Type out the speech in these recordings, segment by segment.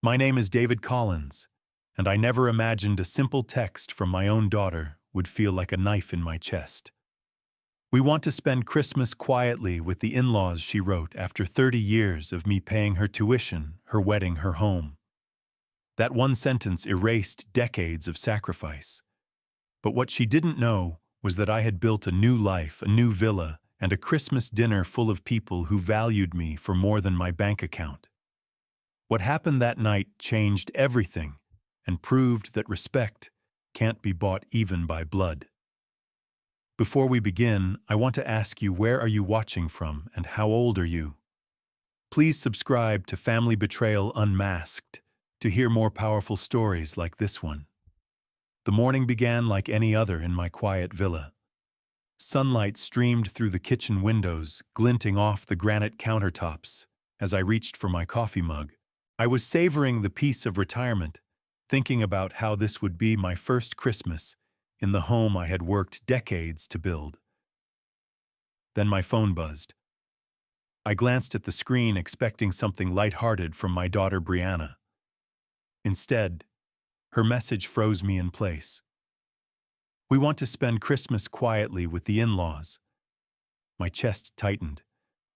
My name is David Collins, and I never imagined a simple text from my own daughter would feel like a knife in my chest. We want to spend Christmas quietly with the in-laws, she wrote, after 30 years of me paying her tuition, her wedding, her home. That one sentence erased decades of sacrifice. But what she didn't know was that I had built a new life, a new villa, and a Christmas dinner full of people who valued me for more than my bank account. What happened that night changed everything and proved that respect can't be bought even by blood. Before we begin, I want to ask you, where are you watching from and how old are you? Please subscribe to Family Betrayal Unmasked to hear more powerful stories like this one. The morning began like any other in my quiet villa. Sunlight streamed through the kitchen windows, glinting off the granite countertops as I reached for my coffee mug. I was savoring the peace of retirement, thinking about how this would be my first Christmas in the home I had worked decades to build. Then my phone buzzed. I glanced at the screen expecting something lighthearted from my daughter Brianna. Instead, her message froze me in place. We want to spend Christmas quietly with the in-laws. My chest tightened.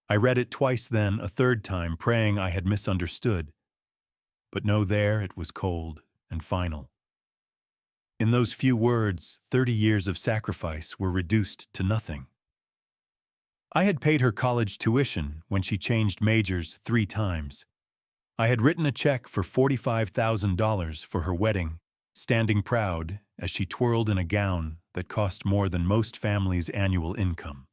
I read it twice, then a third time, praying I had misunderstood. But no, there it was, cold and final. In those few words, 30 years of sacrifice were reduced to nothing. I had paid her college tuition when she changed majors 3 times. I had written a check for $45,000 for her wedding, standing proud as she twirled in a gown that cost more than most families' annual income.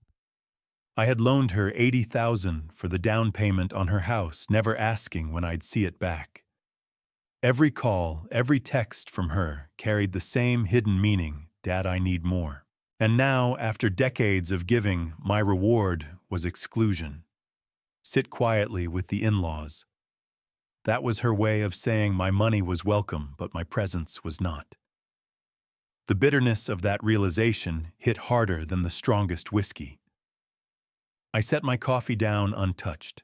I had loaned her $80,000 for the down payment on her house, never asking when I'd see it back. Every call, every text from her carried the same hidden meaning: Dad, I need more. And now, after decades of giving, my reward was exclusion. Sit quietly with the in-laws. That was her way of saying my money was welcome, but my presence was not. The bitterness of that realization hit harder than the strongest whiskey. I set my coffee down untouched.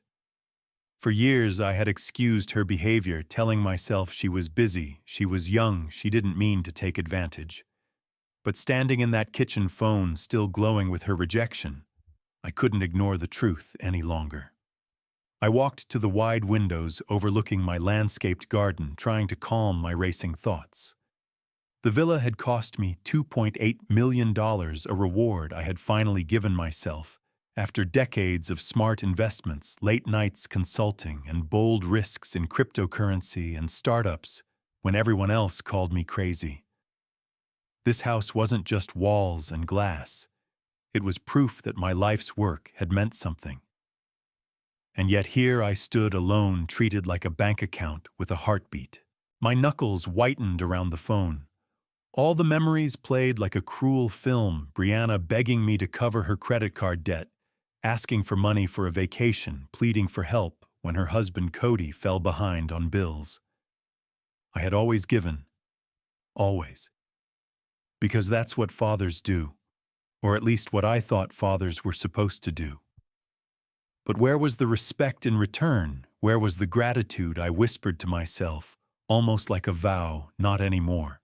For years I had excused her behavior, telling myself she was busy, she was young, she didn't mean to take advantage. But standing in that kitchen phone, still glowing with her rejection, I couldn't ignore the truth any longer. I walked to the wide windows overlooking my landscaped garden, trying to calm my racing thoughts. The villa had cost me $2.8 million, a reward I had finally given myself after decades of smart investments, late nights consulting, and bold risks in cryptocurrency and startups when everyone else called me crazy. This house wasn't just walls and glass. It was proof that my life's work had meant something. And yet here I stood alone, treated like a bank account with a heartbeat. My knuckles whitened around the phone. All the memories played like a cruel film: Brianna begging me to cover her credit card debt, asking for money for a vacation, pleading for help when her husband Cody fell behind on bills. I had always given. Always. Because that's what fathers do, or at least what I thought fathers were supposed to do. But where was the respect in return? Where was the gratitude? I whispered to myself, almost like a vow. Not anymore.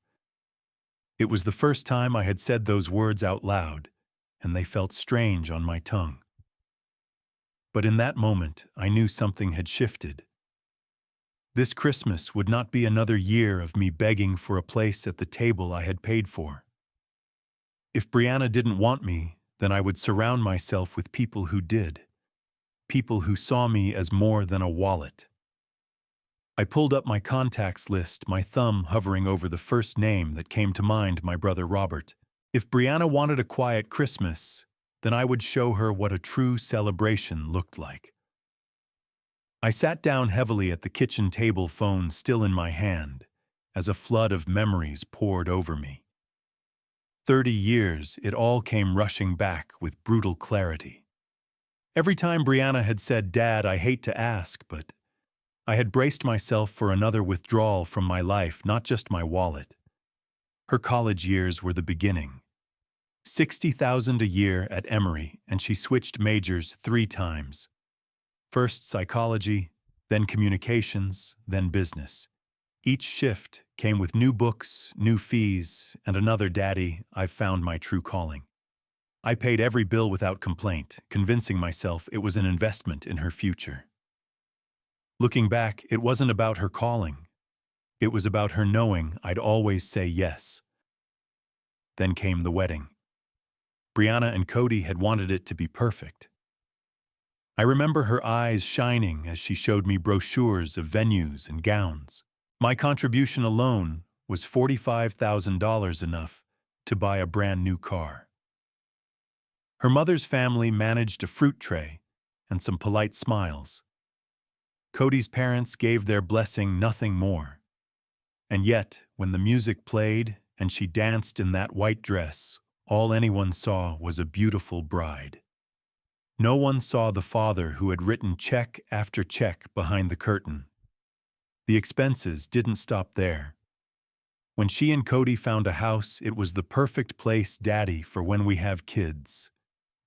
It was the first time I had said those words out loud, and they felt strange on my tongue. But in that moment, I knew something had shifted. This Christmas would not be another year of me begging for a place at the table I had paid for. If Brianna didn't want me, then I would surround myself with people who did. People who saw me as more than a wallet. I pulled up my contacts list, my thumb hovering over the first name that came to mind: my brother Robert. If Brianna wanted a quiet Christmas, then I would show her what a true celebration looked like. I sat down heavily at the kitchen table, phone still in my hand, as a flood of memories poured over me. 30 years, it all came rushing back with brutal clarity. Every time Brianna had said, "Dad, I hate to ask," but I had braced myself for another withdrawal from my life, not just my wallet. Her college years were the beginning. $60,000 a year at Emory, and she switched majors 3 times. First psychology, then communications, then business. Each shift came with new books, new fees, and another "Daddy, I've found my true calling." I paid every bill without complaint, convincing myself it was an investment in her future. Looking back, it wasn't about her calling. It was about her knowing I'd always say yes. Then came the wedding. Brianna and Cody had wanted it to be perfect. I remember her eyes shining as she showed me brochures of venues and gowns. My contribution alone was $45,000, enough to buy a brand new car. Her mother's family managed a fruit tray and some polite smiles. Cody's parents gave their blessing, nothing more. And yet, when the music played and she danced in that white dress, all anyone saw was a beautiful bride. No one saw the father who had written check after check behind the curtain. The expenses didn't stop there. When she and Cody found a house, it was the perfect place, "Daddy, for when we have kids."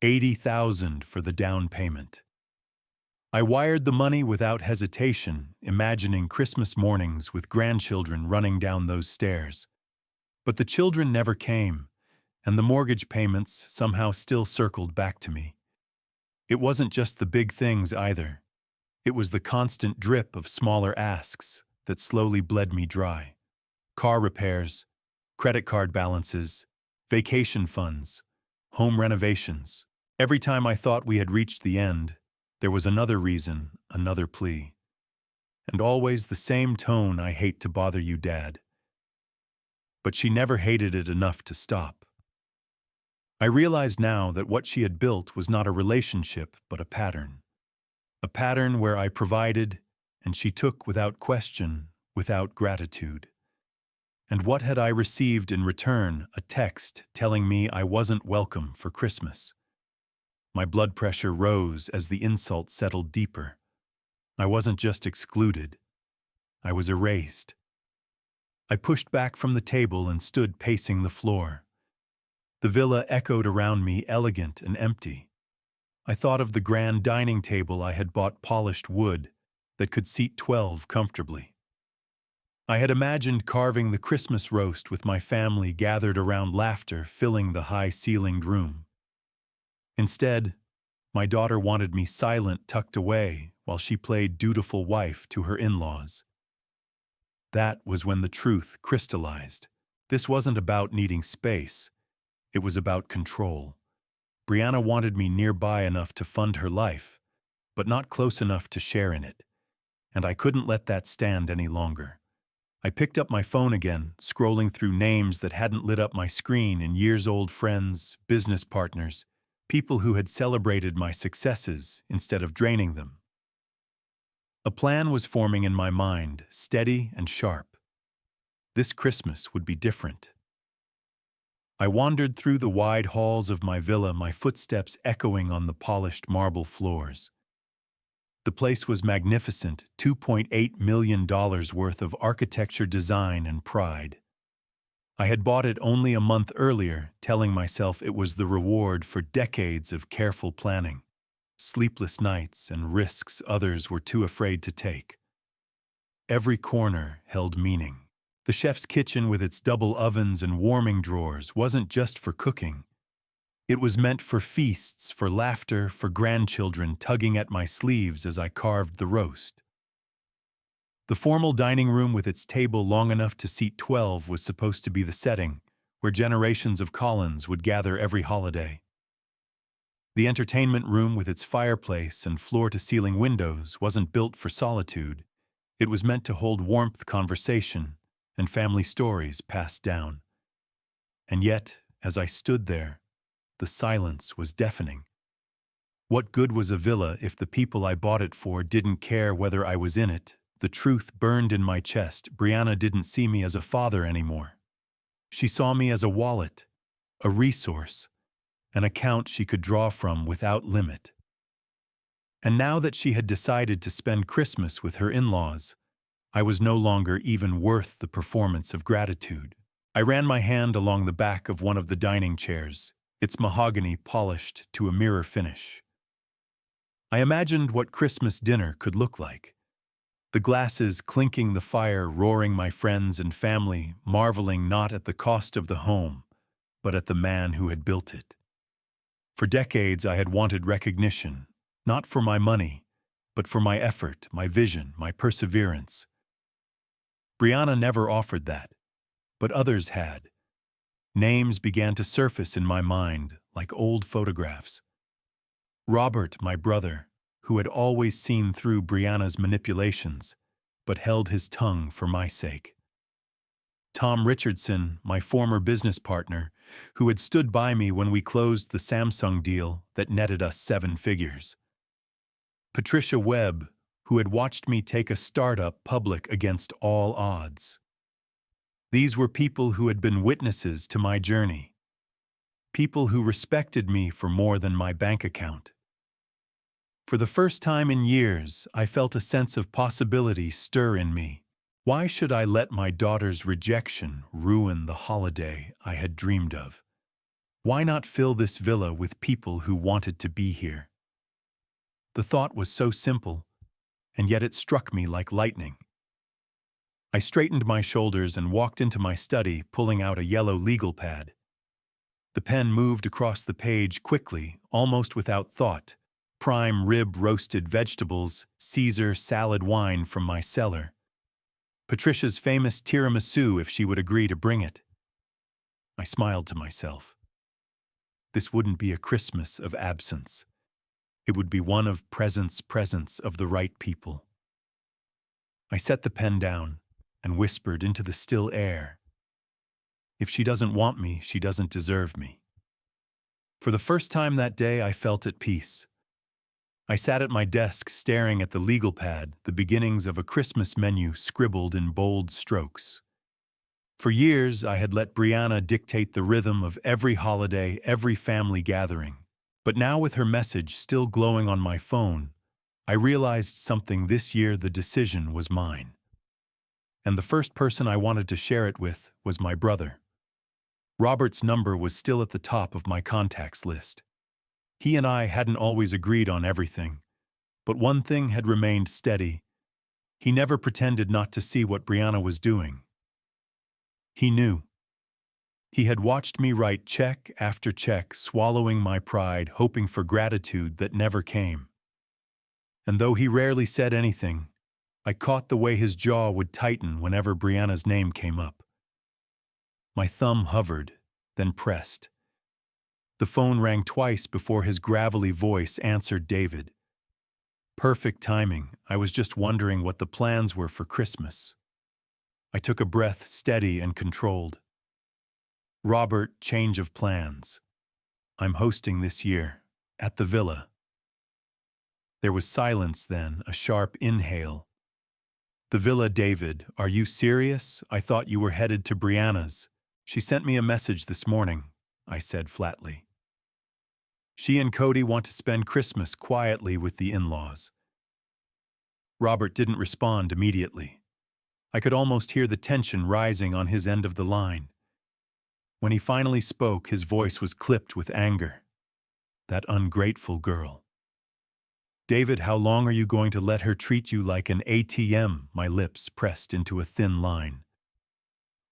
$80,000 for the down payment. I wired the money without hesitation, imagining Christmas mornings with grandchildren running down those stairs. But the children never came, and the mortgage payments somehow still circled back to me. It wasn't just the big things either. It was the constant drip of smaller asks that slowly bled me dry. Car repairs, credit card balances, vacation funds, home renovations. Every time I thought we had reached the end, there was another reason, another plea. And always the same tone, "I hate to bother you, Dad." But she never hated it enough to stop. I realized now that what she had built was not a relationship, but a pattern. A pattern where I provided, and she took without question, without gratitude. And what had I received in return? A text telling me I wasn't welcome for Christmas. My blood pressure rose as the insult settled deeper. I wasn't just excluded. I was erased. I pushed back from the table and stood pacing the floor. The villa echoed around me, elegant and empty. I thought of the grand dining table I had bought, polished wood that could seat 12 comfortably. I had imagined carving the Christmas roast with my family gathered around, laughter filling the high-ceilinged room. Instead, my daughter wanted me silent, tucked away, while she played dutiful wife to her in-laws. That was when the truth crystallized. This wasn't about needing space. It was about control. Brianna wanted me nearby enough to fund her life, but not close enough to share in it. And I couldn't let that stand any longer. I picked up my phone again, scrolling through names that hadn't lit up my screen in years, old friends, business partners, people who had celebrated my successes instead of draining them. A plan was forming in my mind, steady and sharp. This Christmas would be different. I wandered through the wide halls of my villa, my footsteps echoing on the polished marble floors. The place was magnificent, $2.8 million worth of architecture, design, and pride. I had bought it only a month earlier, telling myself it was the reward for decades of careful planning, sleepless nights, and risks others were too afraid to take. Every corner held meaning. The chef's kitchen with its double ovens and warming drawers wasn't just for cooking. It was meant for feasts, for laughter, for grandchildren tugging at my sleeves as I carved the roast. The formal dining room with its table long enough to seat 12 was supposed to be the setting where generations of Collins would gather every holiday. The entertainment room with its fireplace and floor-to-ceiling windows wasn't built for solitude. It was meant to hold warmth, conversation, and family stories passed down. And yet, as I stood there, the silence was deafening. What good was a villa if the people I bought it for didn't care whether I was in it? The truth burned in my chest. Brianna didn't see me as a father anymore. She saw me as a wallet, a resource, an account she could draw from without limit. And now that she had decided to spend Christmas with her in-laws, I was no longer even worth the performance of gratitude. I ran my hand along the back of one of the dining chairs, its mahogany polished to a mirror finish. I imagined what Christmas dinner could look like. The glasses clinking, the fire roaring, my friends and family marveling not at the cost of the home, but at the man who had built it. For decades I had wanted recognition, not for my money, but for my effort, my vision, my perseverance. Brianna never offered that, but others had. Names began to surface in my mind like old photographs. Robert, my brother, who had always seen through Brianna's manipulations, but held his tongue for my sake. Tom Richardson, my former business partner, who had stood by me when we closed the Samsung deal that netted us 7 figures. Patricia Webb, who had watched me take a startup public against all odds. These were people who had been witnesses to my journey. People who respected me for more than my bank account. For the first time in years, I felt a sense of possibility stir in me. Why should I let my daughter's rejection ruin the holiday I had dreamed of? Why not fill this villa with people who wanted to be here? The thought was so simple, and yet it struck me like lightning. I straightened my shoulders and walked into my study, pulling out a yellow legal pad. The pen moved across the page quickly, almost without thought. Prime rib roasted vegetables, Caesar salad wine from my cellar. Patricia's famous tiramisu if she would agree to bring it. I smiled to myself. This wouldn't be a Christmas of absence. It would be one of presence of the right people. I set the pen down and whispered into the still air. If she doesn't want me, she doesn't deserve me. For the first time that day, I felt at peace. I sat at my desk staring at the legal pad, the beginnings of a Christmas menu scribbled in bold strokes. For years, I had let Brianna dictate the rhythm of every holiday, every family gathering. But now with her message still glowing on my phone, I realized something. This year the decision was mine. And the first person I wanted to share it with was my brother. Robert's number was still at the top of my contacts list. He and I hadn't always agreed on everything, but one thing had remained steady. He never pretended not to see what Brianna was doing. He knew. He had watched me write check after check, swallowing my pride, hoping for gratitude that never came. And though he rarely said anything, I caught the way his jaw would tighten whenever Brianna's name came up. My thumb hovered, then pressed. The phone rang twice before his gravelly voice answered. David. Perfect timing. I was just wondering what the plans were for Christmas. I took a breath, steady and controlled. Robert, change of plans. I'm hosting this year, at the villa. There was silence then, a sharp inhale. The villa, David, are you serious? I thought you were headed to Brianna's. She sent me a message this morning, I said flatly. She and Cody want to spend Christmas quietly with the in-laws. Robert didn't respond immediately. I could almost hear the tension rising on his end of the line. When he finally spoke, his voice was clipped with anger. That ungrateful girl. David, how long are you going to let her treat you like an ATM? My lips pressed into a thin line.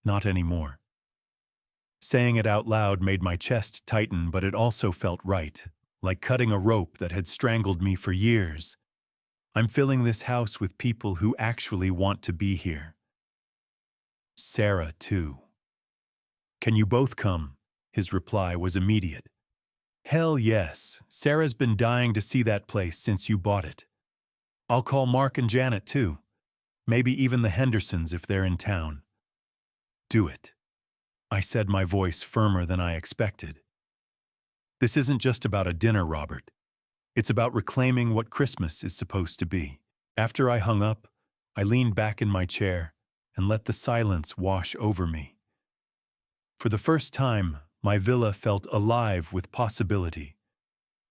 Not anymore. Saying it out loud made my chest tighten, but it also felt right, like cutting a rope that had strangled me for years. I'm filling this house with people who actually want to be here. Sarah, too. Can you both come? His reply was immediate. Hell yes, Sarah's been dying to see that place since you bought it. I'll call Mark and Janet, too. Maybe even the Hendersons if they're in town. Do it. I said, my voice firmer than I expected. This isn't just about a dinner, Robert. It's about reclaiming what Christmas is supposed to be. After I hung up, I leaned back in my chair and let the silence wash over me. For the first time, my villa felt alive with possibility.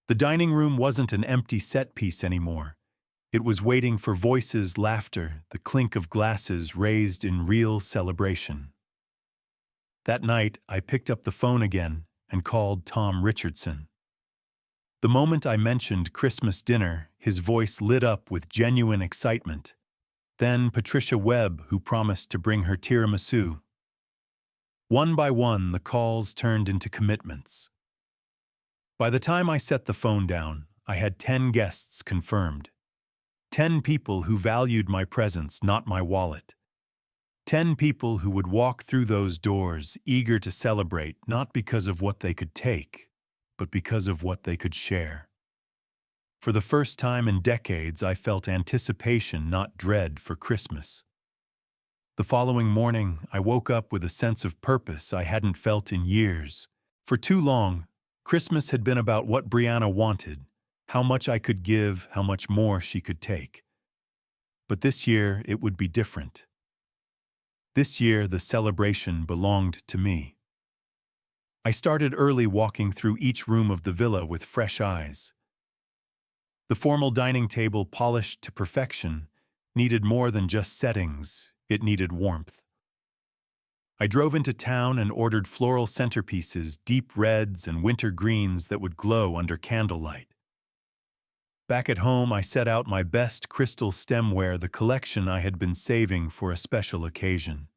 The dining room wasn't an empty set piece anymore. It was waiting for voices, laughter, the clink of glasses raised in real celebration. That night, I picked up the phone again and called Tom Richardson. The moment I mentioned Christmas dinner, his voice lit up with genuine excitement. Then Patricia Webb, who promised to bring her tiramisu. One by one, the calls turned into commitments. By the time I set the phone down, I had 10 guests confirmed. 10 people who valued my presence, not my wallet. 10 people who would walk through those doors, eager to celebrate, not because of what they could take, but because of what they could share. For the first time in decades, I felt anticipation, not dread, for Christmas. The following morning, I woke up with a sense of purpose I hadn't felt in years. For too long, Christmas had been about what Brianna wanted, how much I could give, how much more she could take. But this year, it would be different. This year, the celebration belonged to me. I started early, walking through each room of the villa with fresh eyes. The formal dining table, polished to perfection, needed more than just settings. It needed warmth. I drove into town and ordered floral centerpieces, deep reds and winter greens that would glow under candlelight. Back at home, I set out my best crystal stemware, the collection I had been saving for a special occasion.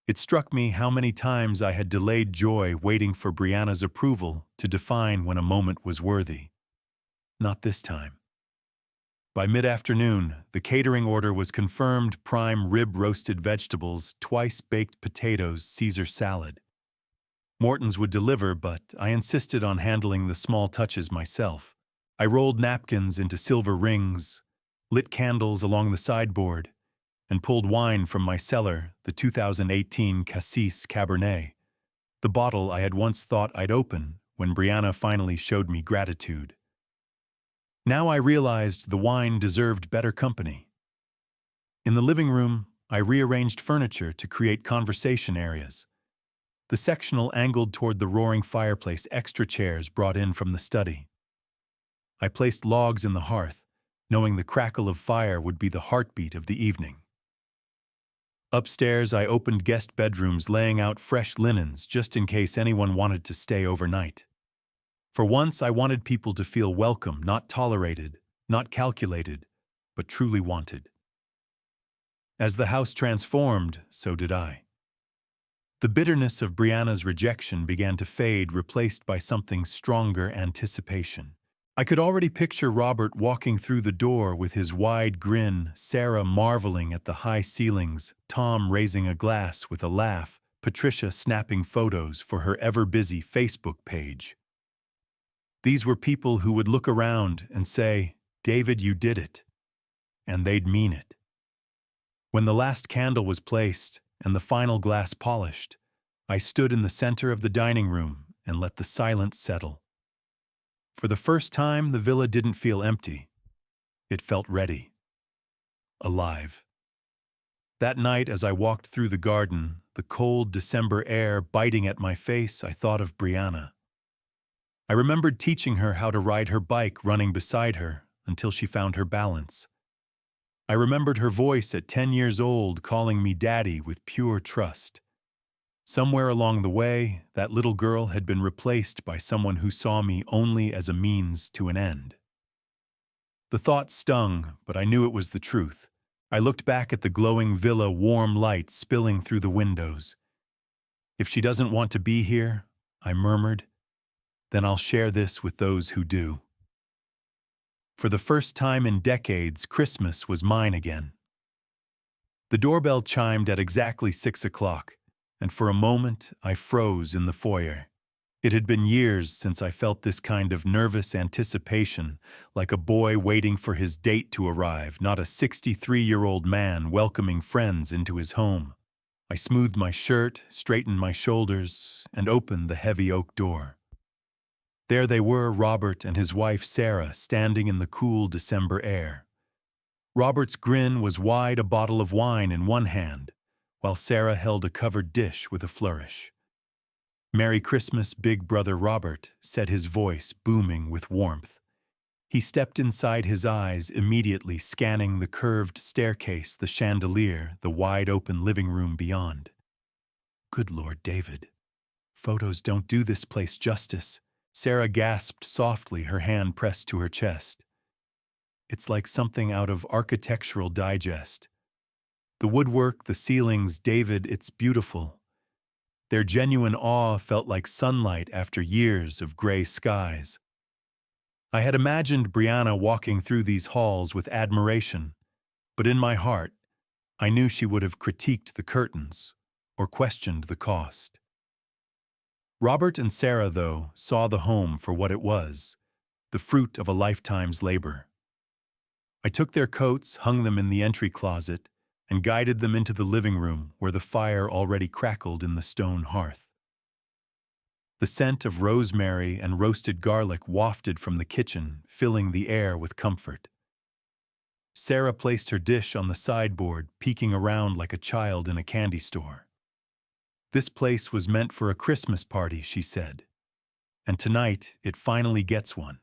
It struck me how many times I had delayed joy, waiting for Brianna's approval to define when a moment was worthy. Not this time. By mid-afternoon, the catering order was confirmed: prime rib roasted vegetables, twice baked potatoes, Caesar salad. Morton's would deliver, but I insisted on handling the small touches myself. I rolled napkins into silver rings, lit candles along the sideboard, and pulled wine from my cellar, the 2018 Cassis Cabernet, the bottle I had once thought I'd open when Brianna finally showed me gratitude. Now I realized the wine deserved better company. In the living room, I rearranged furniture to create conversation areas. The sectional angled toward the roaring fireplace, extra chairs brought in from the study. I placed logs in the hearth, knowing the crackle of fire would be the heartbeat of the evening. Upstairs, I opened guest bedrooms, laying out fresh linens just in case anyone wanted to stay overnight. For once, I wanted people to feel welcome, not tolerated, not calculated, but truly wanted. As the house transformed, so did I. The bitterness of Brianna's rejection began to fade, replaced by something stronger: anticipation. I could already picture Robert walking through the door with his wide grin, Sarah marveling at the high ceilings, Tom raising a glass with a laugh, Patricia snapping photos for her ever-busy Facebook page. These were people who would look around and say, "David, you did it." And they'd mean it. When the last candle was placed and the final glass polished, I stood in the center of the dining room and let the silence settle. For the first time, the villa didn't feel empty. It felt ready. Alive. That night, as I walked through the garden, the cold December air biting at my face, I thought of Brianna. I remembered teaching her how to ride her bike, running beside her until she found her balance. I remembered her voice at 10 years old, calling me daddy with pure trust. Somewhere along the way, that little girl had been replaced by someone who saw me only as a means to an end. The thought stung, but I knew it was the truth. I looked back at the glowing villa, warm light spilling through the windows. "If she doesn't want to be here," I murmured, "then I'll share this with those who do." For the first time in decades, Christmas was mine again. The doorbell chimed at exactly 6 o'clock, and for a moment I froze in the foyer. It had been years since I felt this kind of nervous anticipation, like a boy waiting for his date to arrive, not a 63-year-old man welcoming friends into his home. I smoothed my shirt, straightened my shoulders, and opened the heavy oak door. There they were, Robert and his wife Sarah, standing in the cool December air. Robert's grin was wide, a bottle of wine in one hand, while Sarah held a covered dish with a flourish. "Merry Christmas, big brother Robert," said his voice, booming with warmth. He stepped inside, his eyes immediately scanning the curved staircase, the chandelier, the wide-open living room beyond. "Good Lord, David. Photos don't do this place justice," Sarah gasped softly, her hand pressed to her chest. "It's like something out of Architectural Digest." The woodwork, the ceilings, David, it's beautiful. Their genuine awe felt like sunlight after years of gray skies. I had imagined Brianna walking through these halls with admiration, but in my heart, I knew she would have critiqued the curtains or questioned the cost. Robert and Sarah, though, saw the home for what it was, the fruit of a lifetime's labor. I took their coats, hung them in the entry closet, and guided them into the living room where the fire already crackled in the stone hearth. The scent of rosemary and roasted garlic wafted from the kitchen, filling the air with comfort. Sarah placed her dish on the sideboard, peeking around like a child in a candy store. This place was meant for a Christmas party, she said, and tonight it finally gets one.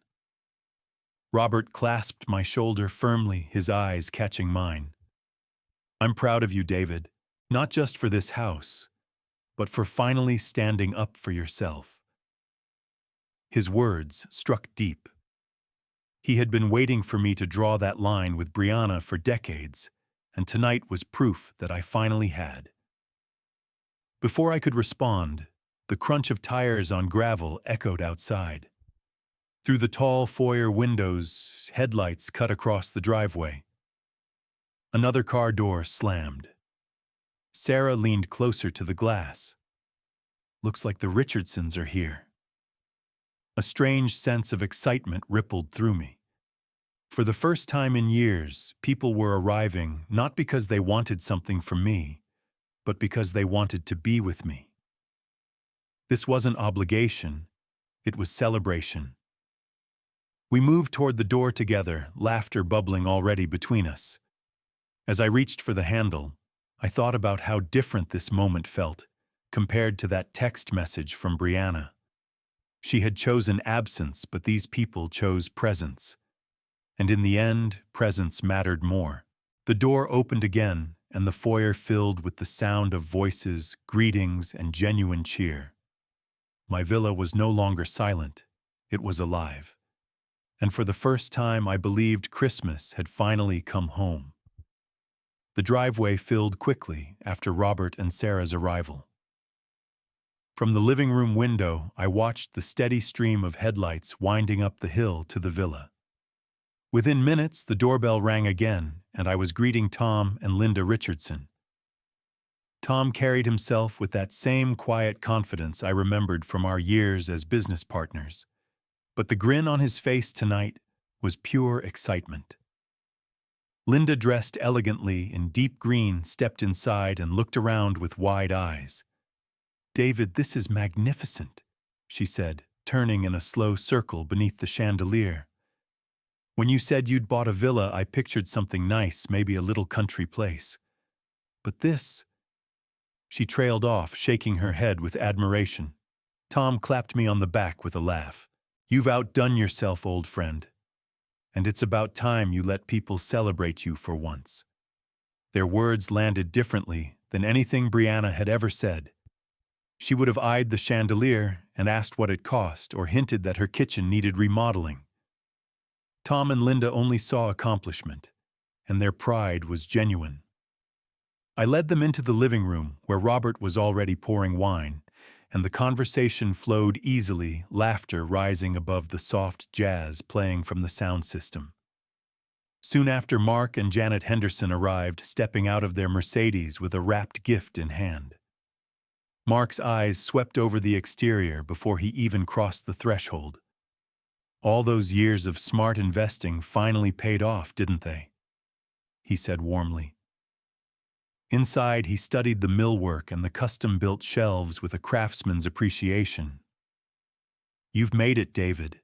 Robert clasped my shoulder firmly, his eyes catching mine. I'm proud of you, David, not just for this house, but for finally standing up for yourself. His words struck deep. He had been waiting for me to draw that line with Brianna for decades, and tonight was proof that I finally had. Before I could respond, the crunch of tires on gravel echoed outside. Through the tall foyer windows, headlights cut across the driveway. Another car door slammed. Sarah leaned closer to the glass. Looks like the Richardsons are here. A strange sense of excitement rippled through me. For the first time in years, people were arriving not because they wanted something from me, but because they wanted to be with me. This wasn't obligation, it was celebration. We moved toward the door together, laughter bubbling already between us. As I reached for the handle, I thought about how different this moment felt compared to that text message from Brianna. She had chosen absence, but these people chose presence. And in the end, presence mattered more. The door opened again, and the foyer filled with the sound of voices, greetings, and genuine cheer. My villa was no longer silent, it was alive. And for the first time, I believed Christmas had finally come home. The driveway filled quickly after Robert and Sarah's arrival. From the living room window, I watched the steady stream of headlights winding up the hill to the villa. Within minutes, the doorbell rang again, and I was greeting Tom and Linda Richardson. Tom carried himself with that same quiet confidence I remembered from our years as business partners. But the grin on his face tonight was pure excitement. Linda, dressed elegantly in deep green, stepped inside and looked around with wide eyes. "David, this is magnificent," she said, turning in a slow circle beneath the chandelier. "When you said you'd bought a villa, I pictured something nice, maybe a little country place. But this—" She trailed off, shaking her head with admiration. Tom clapped me on the back with a laugh. "You've outdone yourself, old friend. And it's about time you let people celebrate you for once." Their words landed differently than anything Brianna had ever said. She would have eyed the chandelier and asked what it cost, or hinted that her kitchen needed remodeling. Tom and Linda only saw accomplishment, and their pride was genuine. I led them into the living room, where Robert was already pouring wine, and the conversation flowed easily, laughter rising above the soft jazz playing from the sound system. Soon after, Mark and Janet Henderson arrived, stepping out of their Mercedes with a wrapped gift in hand. Mark's eyes swept over the exterior before he even crossed the threshold. "All those years of smart investing finally paid off, didn't they?" he said warmly. Inside, he studied the millwork and the custom-built shelves with a craftsman's appreciation. "You've made it, David,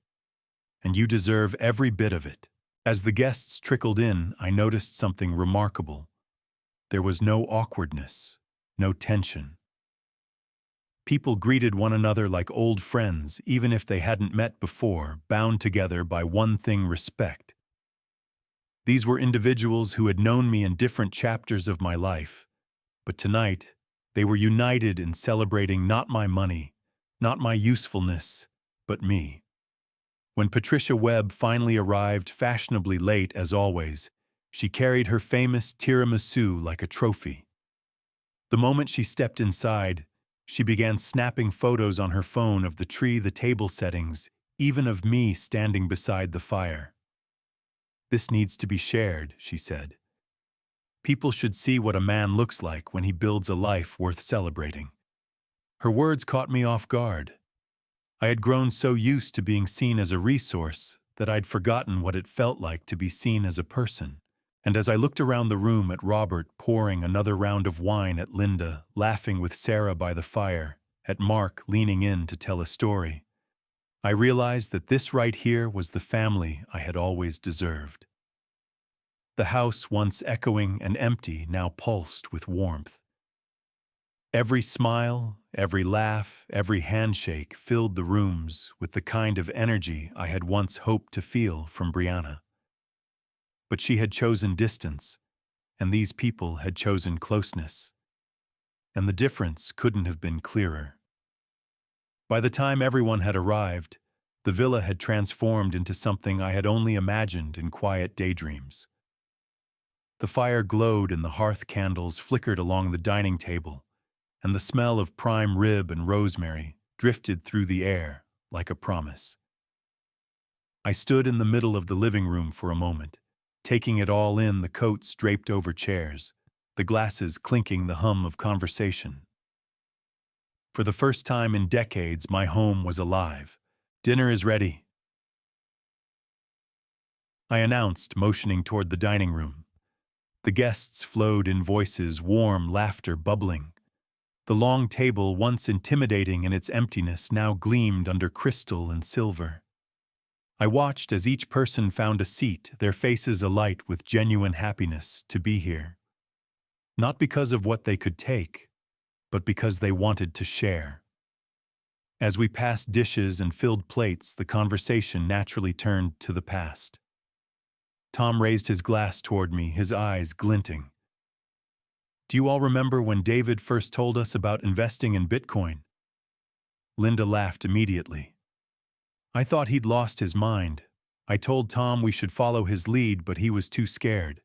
and you deserve every bit of it." As the guests trickled in, I noticed something remarkable. There was no awkwardness, no tension. People greeted one another like old friends, even if they hadn't met before, bound together by one thing: respect. These were individuals who had known me in different chapters of my life, but tonight they were united in celebrating not my money, not my usefulness, but me. When Patricia Webb finally arrived, fashionably late as always, She carried her famous tiramisu like a trophy. The moment she stepped inside, she began snapping photos on her phone of the tree, the table settings, even of me standing beside the fire. "This needs to be shared," she said. "People should see what a man looks like when he builds a life worth celebrating." Her words caught me off guard. I had grown so used to being seen as a resource that I'd forgotten what it felt like to be seen as a person. And as I looked around the room at Robert pouring another round of wine, at Linda laughing with Sarah by the fire, at Mark leaning in to tell a story, I realized that this right here was the family I had always deserved. The house, once echoing and empty, now pulsed with warmth. Every smile, every laugh, every handshake filled the rooms with the kind of energy I had once hoped to feel from Brianna. But she had chosen distance, and these people had chosen closeness. And the difference couldn't have been clearer. By the time everyone had arrived, the villa had transformed into something I had only imagined in quiet daydreams. The fire glowed and the hearth candles flickered along the dining table, and the smell of prime rib and rosemary drifted through the air like a promise. I stood in the middle of the living room for a moment, taking it all in, the coats draped over chairs, the glasses clinking, the hum of conversation. For the first time in decades, my home was alive. "Dinner is ready," I announced, motioning toward the dining room. The guests flowed in, voices warm, laughter bubbling. The long table, once intimidating in its emptiness, now gleamed under crystal and silver. I watched as each person found a seat, their faces alight with genuine happiness to be here. Not because of what they could take, but because they wanted to share. As we passed dishes and filled plates, the conversation naturally turned to the past. Tom raised his glass toward me, his eyes glinting. "Do you all remember when David first told us about investing in Bitcoin?" Linda laughed immediately. "I thought he'd lost his mind. I told Tom we should follow his lead, but he was too scared."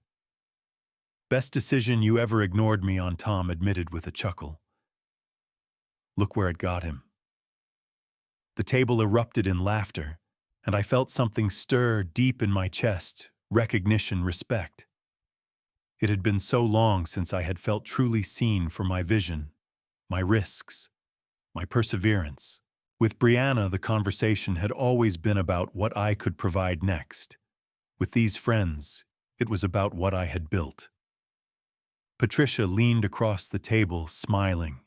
"Best decision you ever ignored me on," Tom admitted with a chuckle. Look where it got him. The table erupted in laughter, and I felt something stir deep in my chest, recognition, respect. It had been so long since I had felt truly seen for my vision, my risks, my perseverance. With Brianna, the conversation had always been about what I could provide next. With these friends, it was about what I had built. Patricia leaned across the table, smiling.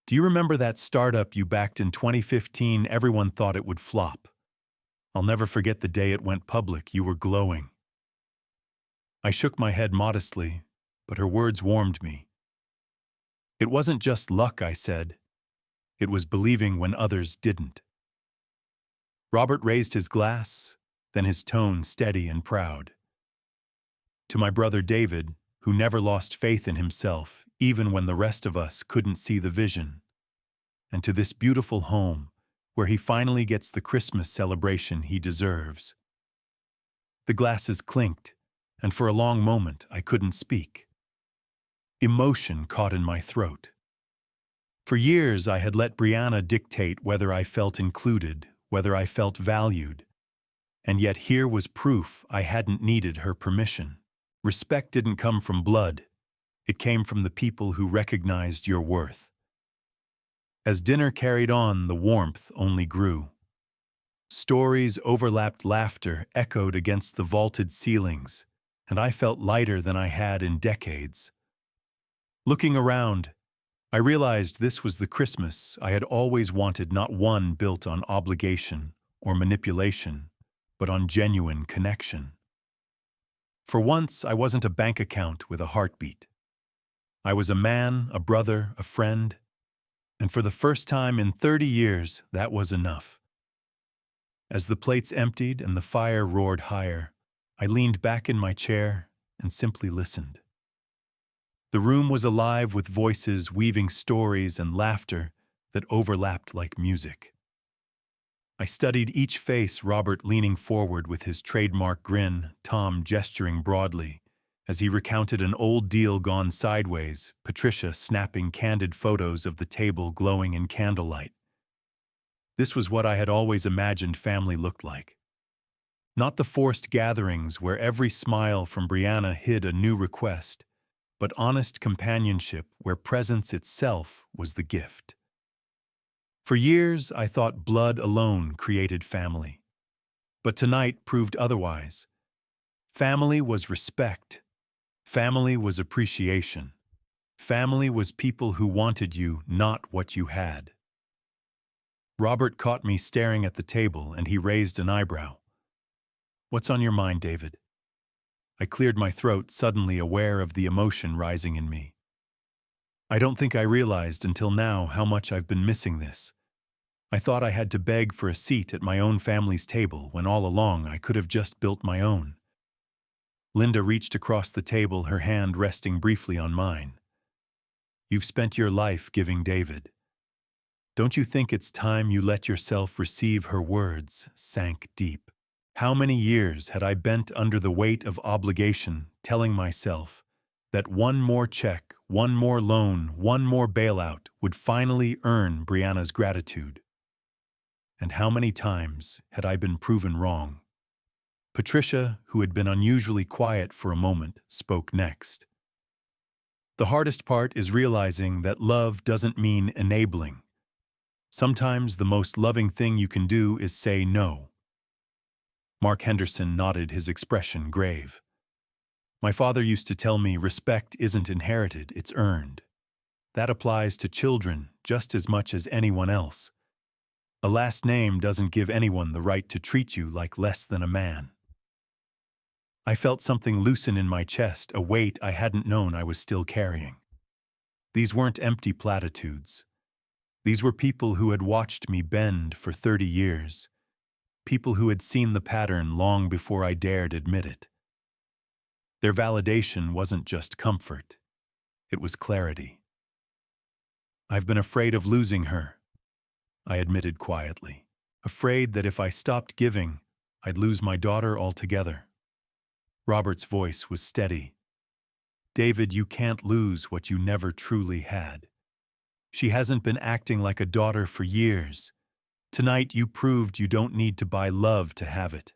"Do you remember that startup you backed in 2015? Everyone thought it would flop. I'll never forget the day it went public. You were glowing." I shook my head modestly, but her words warmed me. "It wasn't just luck," I said. "It was believing when others didn't." Robert raised his glass, then his tone steady and proud. "To my brother David, who never lost faith in himself, even when the rest of us couldn't see the vision. And to this beautiful home, where he finally gets the Christmas celebration he deserves." The glasses clinked, and for a long moment I couldn't speak. Emotion caught in my throat. For years I had let Brianna dictate whether I felt included, whether I felt valued. And yet here was proof I hadn't needed her permission. Respect didn't come from blood. It came from the people who recognized your worth. As dinner carried on, the warmth only grew. Stories overlapped, laughter echoed against the vaulted ceilings, and I felt lighter than I had in decades. Looking around, I realized this was the Christmas I had always wanted, not one built on obligation or manipulation, but on genuine connection. For once, I wasn't a bank account with a heartbeat. I was a man, a brother, a friend, and for the first time in 30 years, that was enough. As the plates emptied and the fire roared higher, I leaned back in my chair and simply listened. The room was alive with voices weaving stories and laughter that overlapped like music. I studied each face, Robert leaning forward with his trademark grin, Tom gesturing broadly as he recounted an old deal gone sideways, Patricia snapping candid photos of the table glowing in candlelight. This was what I had always imagined family looked like. Not the forced gatherings where every smile from Brianna hid a new request, but honest companionship where presence itself was the gift. For years, I thought blood alone created family. But tonight proved otherwise. Family was respect. Family was appreciation. Family was people who wanted you, not what you had. Robert caught me staring at the table, and he raised an eyebrow. "What's on your mind, David?" I cleared my throat, suddenly aware of the emotion rising in me. I don't think I realized until now how much I've been missing this. I thought I had to beg for a seat at my own family's table when all along I could have just built my own. Linda reached across the table, her hand resting briefly on mine. "You've spent your life giving, David. Don't you think it's time you let yourself receive?" Her words sank deep. How many years had I bent under the weight of obligation, telling myself that one more check, one more loan, one more bailout would finally earn Brianna's gratitude? And how many times had I been proven wrong? Patricia, who had been unusually quiet for a moment, spoke next. "The hardest part is realizing that love doesn't mean enabling. Sometimes the most loving thing you can do is say no." Mark Henderson nodded, his expression grave. "My father used to tell me respect isn't inherited, it's earned. That applies to children just as much as anyone else. A last name doesn't give anyone the right to treat you like less than a man." I felt something loosen in my chest, a weight I hadn't known I was still carrying. These weren't empty platitudes. These were people who had watched me bend for 30 years. People who had seen the pattern long before I dared admit it. Their validation wasn't just comfort. It was clarity. "I've been afraid of losing her," I admitted quietly. "Afraid that if I stopped giving, I'd lose my daughter altogether." Robert's voice was steady. "David, you can't lose what you never truly had. She hasn't been acting like a daughter for years. Tonight you proved you don't need to buy love to have it.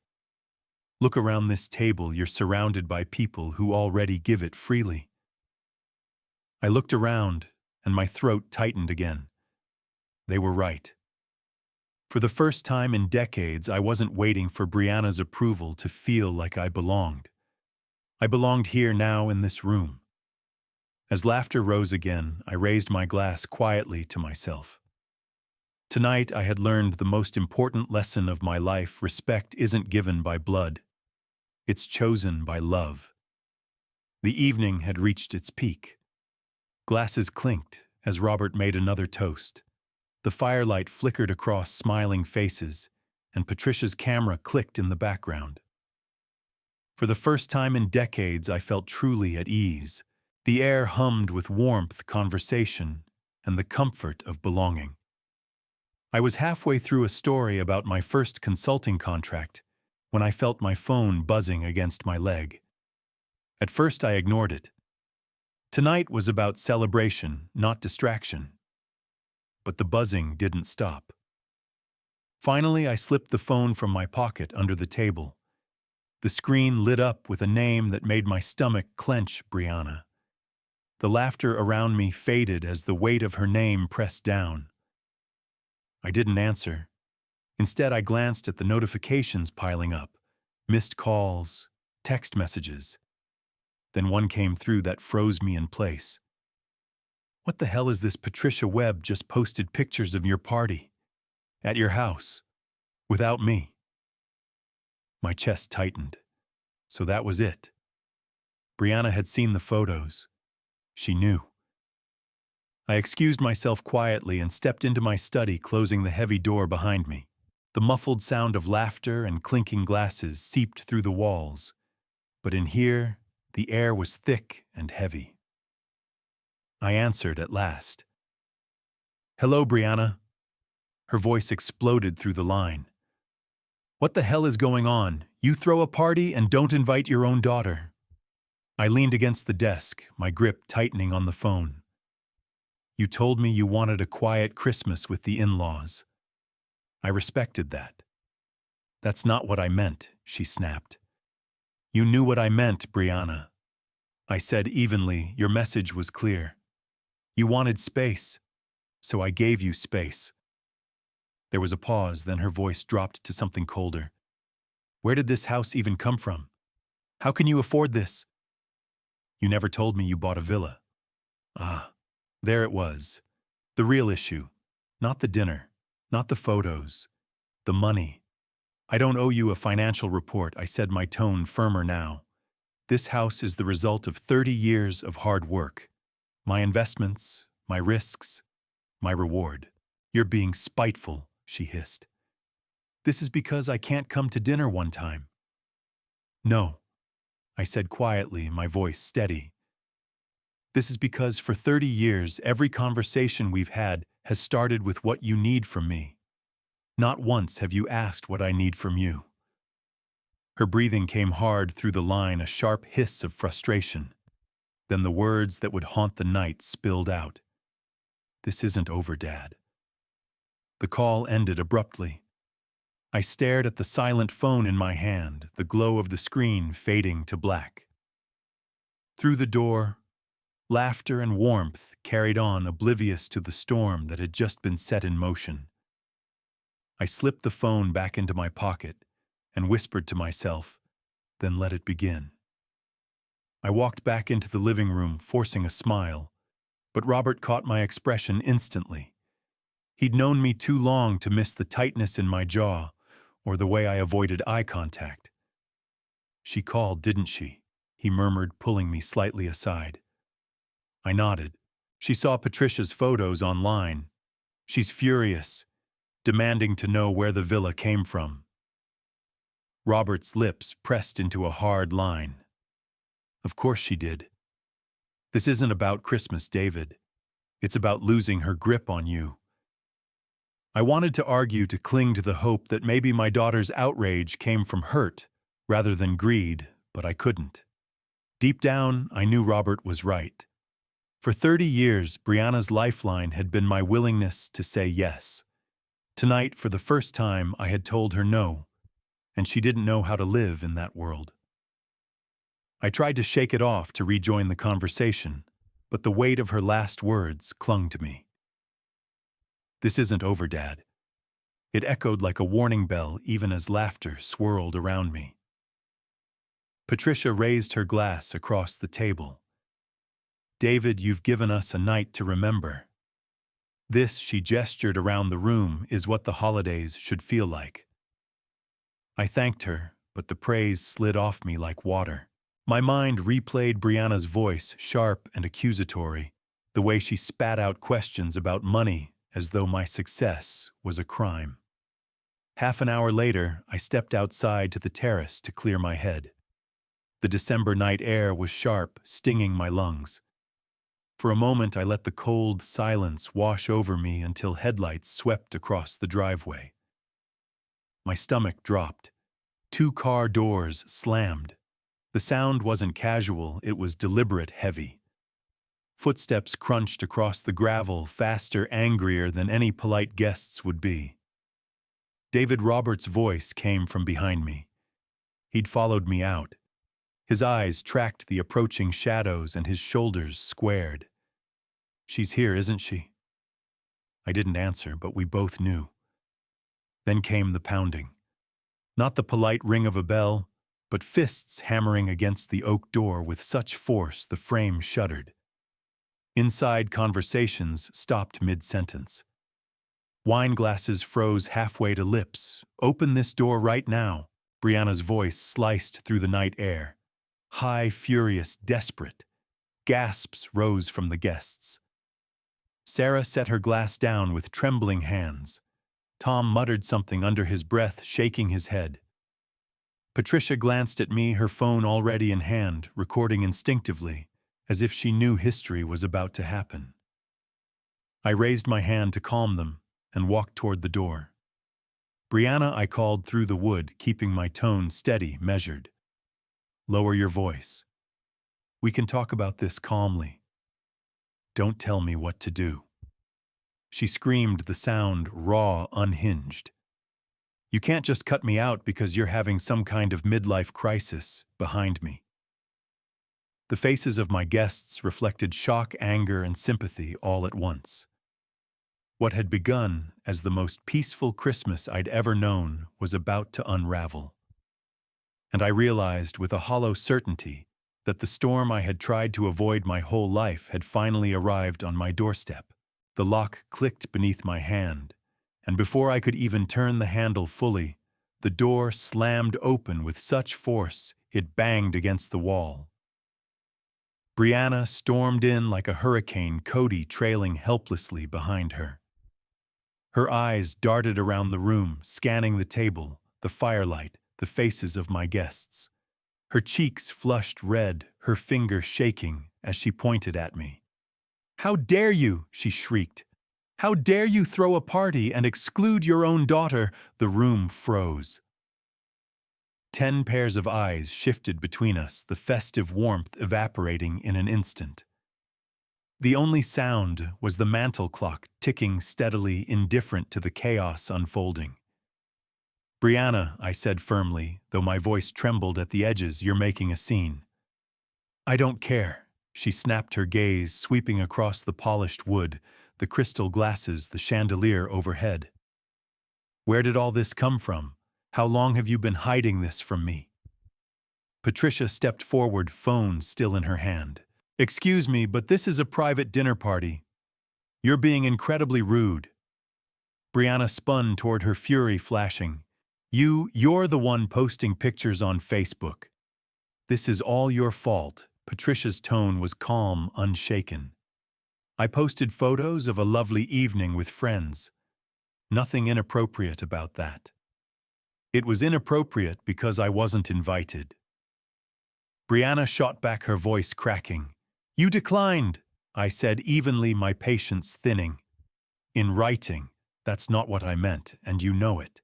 Look around this table, you're surrounded by people who already give it freely." I looked around, and my throat tightened again. They were right. For the first time in decades, I wasn't waiting for Brianna's approval to feel like I belonged. I belonged here now in this room. As laughter rose again, I raised my glass quietly to myself. Tonight I had learned the most important lesson of my life: respect isn't given by blood. It's chosen by love. The evening had reached its peak. Glasses clinked as Robert made another toast. The firelight flickered across smiling faces, and Patricia's camera clicked in the background. For the first time in decades, I felt truly at ease. The air hummed with warmth, conversation, and the comfort of belonging. I was halfway through a story about my first consulting contract when I felt my phone buzzing against my leg. At first, I ignored it. Tonight was about celebration, not distraction. But the buzzing didn't stop. Finally, I slipped the phone from my pocket under the table. The screen lit up with a name that made my stomach clench: Brianna. The laughter around me faded as the weight of her name pressed down. I didn't answer. Instead, I glanced at the notifications piling up: missed calls, text messages. Then one came through that froze me in place. "What the hell is this? Patricia Webb just posted pictures of your party. At your house. Without me." My chest tightened. So that was it. Brianna had seen the photos. She knew. I excused myself quietly and stepped into my study, closing the heavy door behind me. The muffled sound of laughter and clinking glasses seeped through the walls. But in here, the air was thick and heavy. I answered at last. "Hello, Brianna." Her voice exploded through the line. What the hell is going on? You throw a party and don't invite your own daughter. I leaned against the desk, my grip tightening on the phone. You told me you wanted a quiet Christmas with the in-laws. I respected that. That's not what I meant, she snapped. You knew what I meant, Brianna. I said evenly, your message was clear. You wanted space, so I gave you space. There was a pause, then her voice dropped to something colder. Where did this house even come from? How can you afford this? You never told me you bought a villa. Ah, there it was. The real issue. Not the dinner, not the photos, the money. I don't owe you a financial report, I said, my tone firmer now. This house is the result of 30 years of hard work. My investments, my risks, my reward. You're being spiteful, she hissed. This is because I can't come to dinner one time. No, I said quietly, my voice steady. This is because for 30 years, every conversation we've had has started with what you need from me. Not once have you asked what I need from you. Her breathing came hard through the line, a sharp hiss of frustration. Then the words that would haunt the night spilled out. This isn't over, Dad. The call ended abruptly. I stared at the silent phone in my hand, the glow of the screen fading to black. Through the door, laughter and warmth carried on, oblivious to the storm that had just been set in motion. I slipped the phone back into my pocket and whispered to myself, then let it begin. I walked back into the living room, forcing a smile, but Robert caught my expression instantly. He'd known me too long to miss the tightness in my jaw or the way I avoided eye contact. She called, didn't she? He murmured, pulling me slightly aside. I nodded. She saw Patricia's photos online. She's furious, demanding to know where the villa came from. Robert's lips pressed into a hard line. Of course she did. This isn't about Christmas, David. It's about losing her grip on you. I wanted to argue, to cling to the hope that maybe my daughter's outrage came from hurt rather than greed, but I couldn't. Deep down, I knew Robert was right. For 30 years, Brianna's lifeline had been my willingness to say yes. Tonight, for the first time, I had told her no, and she didn't know how to live in that world. I tried to shake it off, to rejoin the conversation, but the weight of her last words clung to me. This isn't over, Dad. It echoed like a warning bell even as laughter swirled around me. Patricia raised her glass across the table. David, you've given us a night to remember. This, she gestured around the room, is what the holidays should feel like. I thanked her, but the praise slid off me like water. My mind replayed Brianna's voice, sharp and accusatory, the way she spat out questions about money as though my success was a crime. Half an hour later, I stepped outside to the terrace to clear my head. The December night air was sharp, stinging my lungs. For a moment, I let the cold silence wash over me until headlights swept across the driveway. My stomach dropped. 2 car doors slammed. The sound wasn't casual, it was deliberate, heavy. Footsteps crunched across the gravel, faster, angrier than any polite guests would be. David Roberts' voice came from behind me. He'd followed me out. His eyes tracked the approaching shadows and his shoulders squared. She's here, isn't she? I didn't answer, but we both knew. Then came the pounding. Not the polite ring of a bell, but fists hammering against the oak door with such force the frame shuddered. Inside, conversations stopped mid-sentence. Wine glasses froze halfway to lips. Open this door right now. Brianna's voice sliced through the night air. High, furious, desperate. Gasps rose from the guests. Sarah set her glass down with trembling hands. Tom muttered something under his breath, shaking his head. Patricia glanced at me, her phone already in hand, recording instinctively, as if she knew history was about to happen. I raised my hand to calm them and walked toward the door. Brianna, I called through the wood, keeping my tone steady, measured. Lower your voice. We can talk about this calmly. Don't tell me what to do. She screamed, the sound raw, unhinged. You can't just cut me out because you're having some kind of midlife crisis. Behind me. The faces of my guests reflected shock, anger, and sympathy all at once. What had begun as the most peaceful Christmas I'd ever known was about to unravel. And I realized with a hollow certainty that the storm I had tried to avoid my whole life had finally arrived on my doorstep. The lock clicked beneath my hand, and before I could even turn the handle fully, the door slammed open with such force it banged against the wall. Brianna stormed in like a hurricane, Cody trailing helplessly behind her. Her eyes darted around the room, scanning the table, the firelight, the faces of my guests. Her cheeks flushed red, her finger shaking as she pointed at me. "How dare you!" she shrieked. "How dare you throw a party and exclude your own daughter?" The room froze. 10 pairs of eyes shifted between us, the festive warmth evaporating in an instant. The only sound was the mantel clock ticking steadily, indifferent to the chaos unfolding. "Brianna," I said firmly, though my voice trembled at the edges, "you're making a scene." "I don't care." She snapped, her gaze sweeping across the polished wood, the crystal glasses, the chandelier overhead. "Where did all this come from? How long have you been hiding this from me?" Patricia stepped forward, phone still in her hand. "Excuse me, but this is a private dinner party. You're being incredibly rude." Brianna spun toward her, fury flashing. You're the one posting pictures on Facebook. This is all your fault." Patricia's tone was calm, unshaken. "I posted photos of a lovely evening with friends. Nothing inappropriate about that. It was inappropriate because I wasn't invited." Brianna shot back, her voice cracking. "You declined," I said evenly, my patience thinning. "In writing, that's not what I meant, and you know it."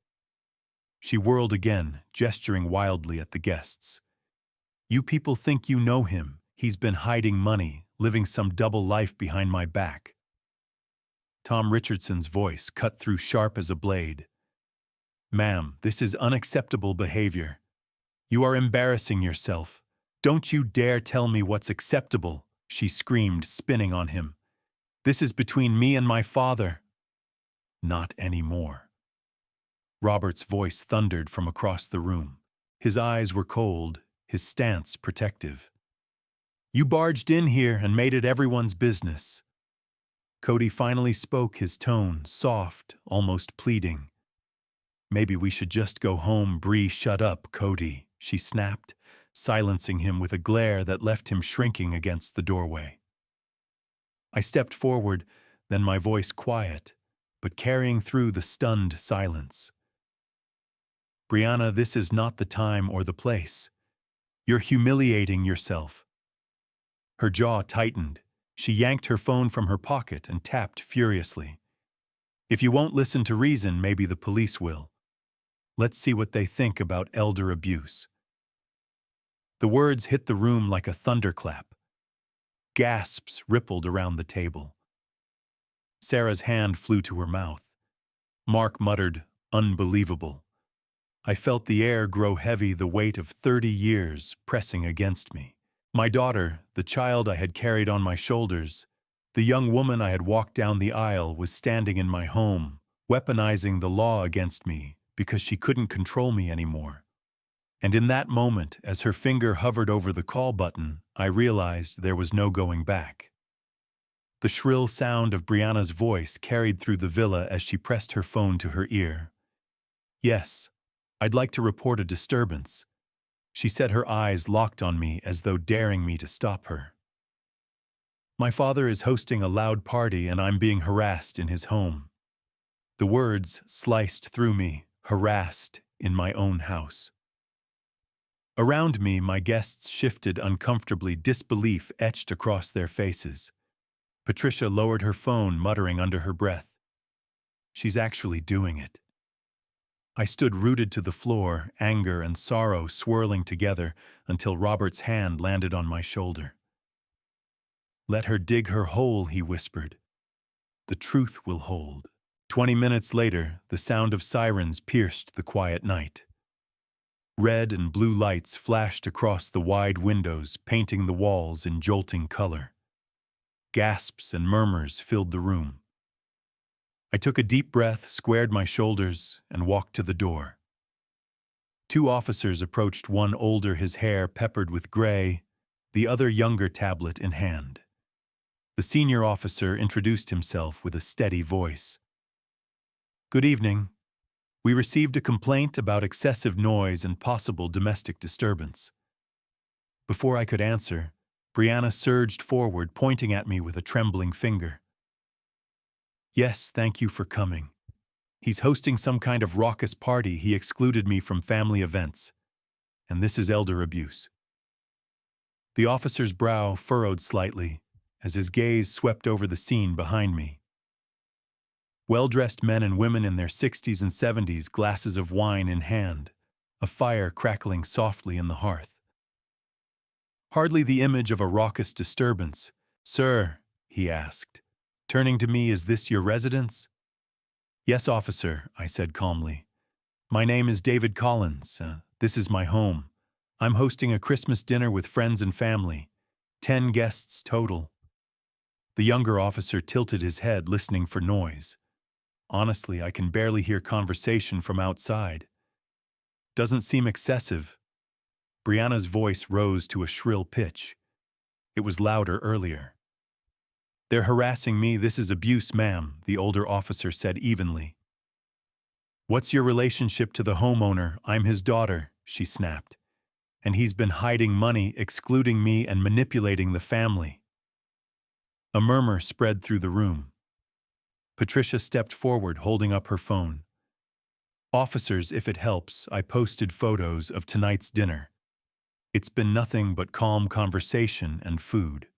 She whirled again, gesturing wildly at the guests. "You people think you know him. He's been hiding money, living some double life behind my back." Tom Richardson's voice cut through sharp as a blade. "Ma'am, this is unacceptable behavior. You are embarrassing yourself. Don't you dare tell me what's acceptable," she screamed, spinning on him. "This is between me and my father." "Not anymore." Robert's voice thundered from across the room. His eyes were cold, his stance protective. "You barged in here and made it everyone's business." Cody finally spoke, his tone soft, almost pleading. "Maybe we should just go home." "Bree, shut up, Cody," she snapped, silencing him with a glare that left him shrinking against the doorway. I stepped forward, then my voice quiet, but carrying through the stunned silence. "Brianna, this is not the time or the place. You're humiliating yourself." Her jaw tightened. She yanked her phone from her pocket and tapped furiously. "If you won't listen to reason, maybe the police will. Let's see what they think about elder abuse." The words hit the room like a thunderclap. Gasps rippled around the table. Sarah's hand flew to her mouth. Mark muttered, "Unbelievable." I felt the air grow heavy, the weight of 30 years pressing against me. My daughter, the child I had carried on my shoulders, the young woman I had walked down the aisle, was standing in my home, weaponizing the law against me because she couldn't control me anymore. And in that moment, as her finger hovered over the call button, I realized there was no going back. The shrill sound of Brianna's voice carried through the villa as she pressed her phone to her ear. "Yes, I'd like to report a disturbance." She said, her eyes locked on me as though daring me to stop her. "My father is hosting a loud party and I'm being harassed in his home." The words sliced through me, harassed in my own house. Around me, my guests shifted uncomfortably, disbelief etched across their faces. Patricia lowered her phone, muttering under her breath, "She's actually doing it." I stood rooted to the floor, anger and sorrow swirling together until Robert's hand landed on my shoulder. "Let her dig her hole," he whispered. "The truth will hold." 20 minutes later, the sound of sirens pierced the quiet night. Red and blue lights flashed across the wide windows, painting the walls in jolting color. Gasps and murmurs filled the room. I took a deep breath, squared my shoulders, and walked to the door. Two officers approached, one older, his hair peppered with gray, the other younger, tablet in hand. The senior officer introduced himself with a steady voice. "Good evening. We received a complaint about excessive noise and possible domestic disturbance." Before I could answer, Brianna surged forward, pointing at me with a trembling finger. "Yes, thank you for coming. He's hosting some kind of raucous party. He excluded me from family events. And this is elder abuse." The officer's brow furrowed slightly as his gaze swept over the scene behind me. Well-dressed men and women in their 60s and 70s, glasses of wine in hand, a fire crackling softly in the hearth. Hardly the image of a raucous disturbance. "Sir," he asked, turning to me, "is this your residence?" "Yes, officer," I said calmly. "My name is David Collins. This is my home. I'm hosting a Christmas dinner with friends and family. 10 guests total." The younger officer tilted his head, listening for noise. "Honestly, I can barely hear conversation from outside." "Doesn't seem excessive." Brianna's voice rose to a shrill pitch. It was louder earlier. "They're harassing me. This is abuse, ma'am," the older officer said evenly. "What's your relationship to the homeowner?" "I'm his daughter," she snapped. "And he's been hiding money, excluding me, and manipulating the family." A murmur spread through the room. Patricia stepped forward, holding up her phone. "Officers, if it helps, I posted photos of tonight's dinner. It's been nothing but calm conversation and food."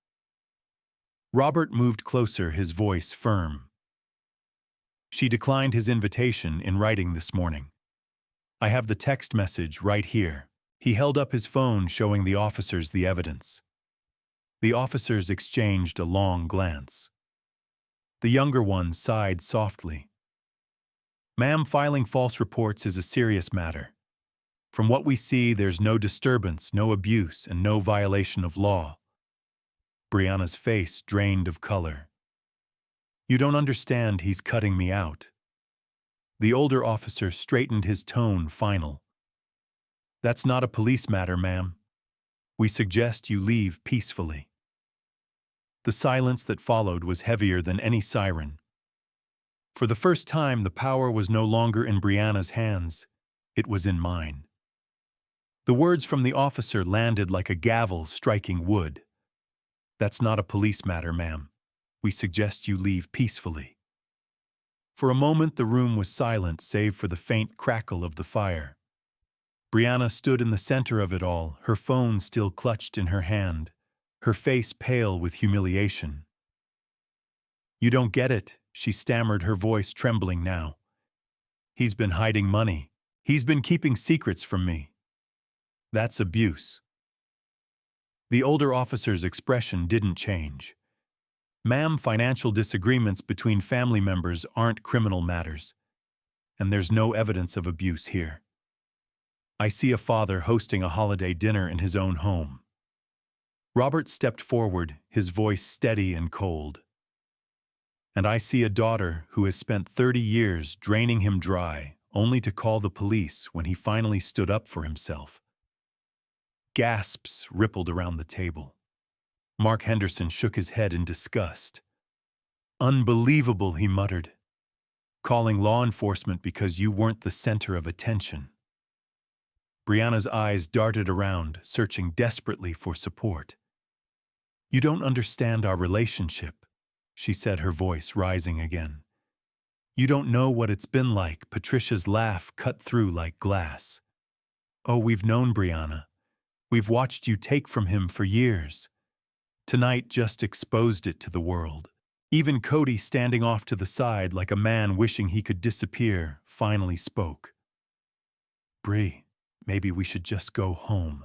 Robert moved closer, his voice firm. "She declined his invitation in writing this morning. I have the text message right here." He held up his phone, showing the officers the evidence. The officers exchanged a long glance. The younger one sighed softly. "Ma'am, filing false reports is a serious matter. From what we see, there's no disturbance, no abuse, and no violation of law." Brianna's face drained of color. "You don't understand, he's cutting me out." The older officer straightened, his tone final. "That's not a police matter, ma'am. We suggest you leave peacefully." The silence that followed was heavier than any siren. For the first time, the power was no longer in Brianna's hands. It was in mine. The words from the officer landed like a gavel striking wood. "That's not a police matter, ma'am. We suggest you leave peacefully." For a moment, the room was silent, save for the faint crackle of the fire. Brianna stood in the center of it all, her phone still clutched in her hand, her face pale with humiliation. "You don't get it," she stammered, her voice trembling now. "He's been hiding money. He's been keeping secrets from me. That's abuse." The older officer's expression didn't change. "Ma'am, financial disagreements between family members aren't criminal matters, and there's no evidence of abuse here. I see a father hosting a holiday dinner in his own home." Robert stepped forward, his voice steady and cold. "And I see a daughter who has spent 30 years draining him dry, only to call the police when he finally stood up for himself." Gasps rippled around the table. Mark Henderson shook his head in disgust. "Unbelievable," he muttered. "Calling law enforcement because you weren't the center of attention." Brianna's eyes darted around, searching desperately for support. "You don't understand our relationship," she said, her voice rising again. "You don't know what it's been like." Patricia's laugh cut through like glass. "Oh, we've known Brianna. We've watched you take from him for years. Tonight just exposed it to the world." Even Cody, standing off to the side like a man wishing he could disappear, finally spoke. Bree, maybe we should just go home.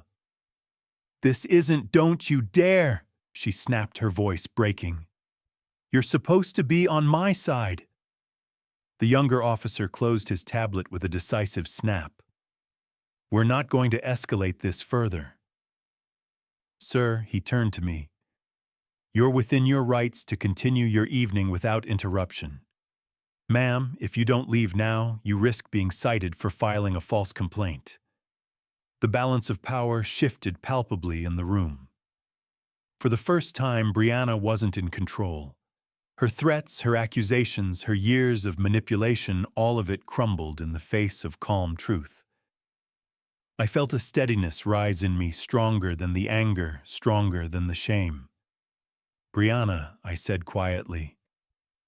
This isn't don't you dare, she snapped, her voice breaking. You're supposed to be on my side. The younger officer closed his tablet with a decisive snap. We're not going to escalate this further. Sir, he turned to me. You're within your rights to continue your evening without interruption. Ma'am, if you don't leave now, you risk being cited for filing a false complaint. The balance of power shifted palpably in the room. For the first time, Brianna wasn't in control. Her threats, her accusations, her years of manipulation, all of it crumbled in the face of calm truth. I felt a steadiness rise in me, stronger than the anger, stronger than the shame. Brianna, I said quietly,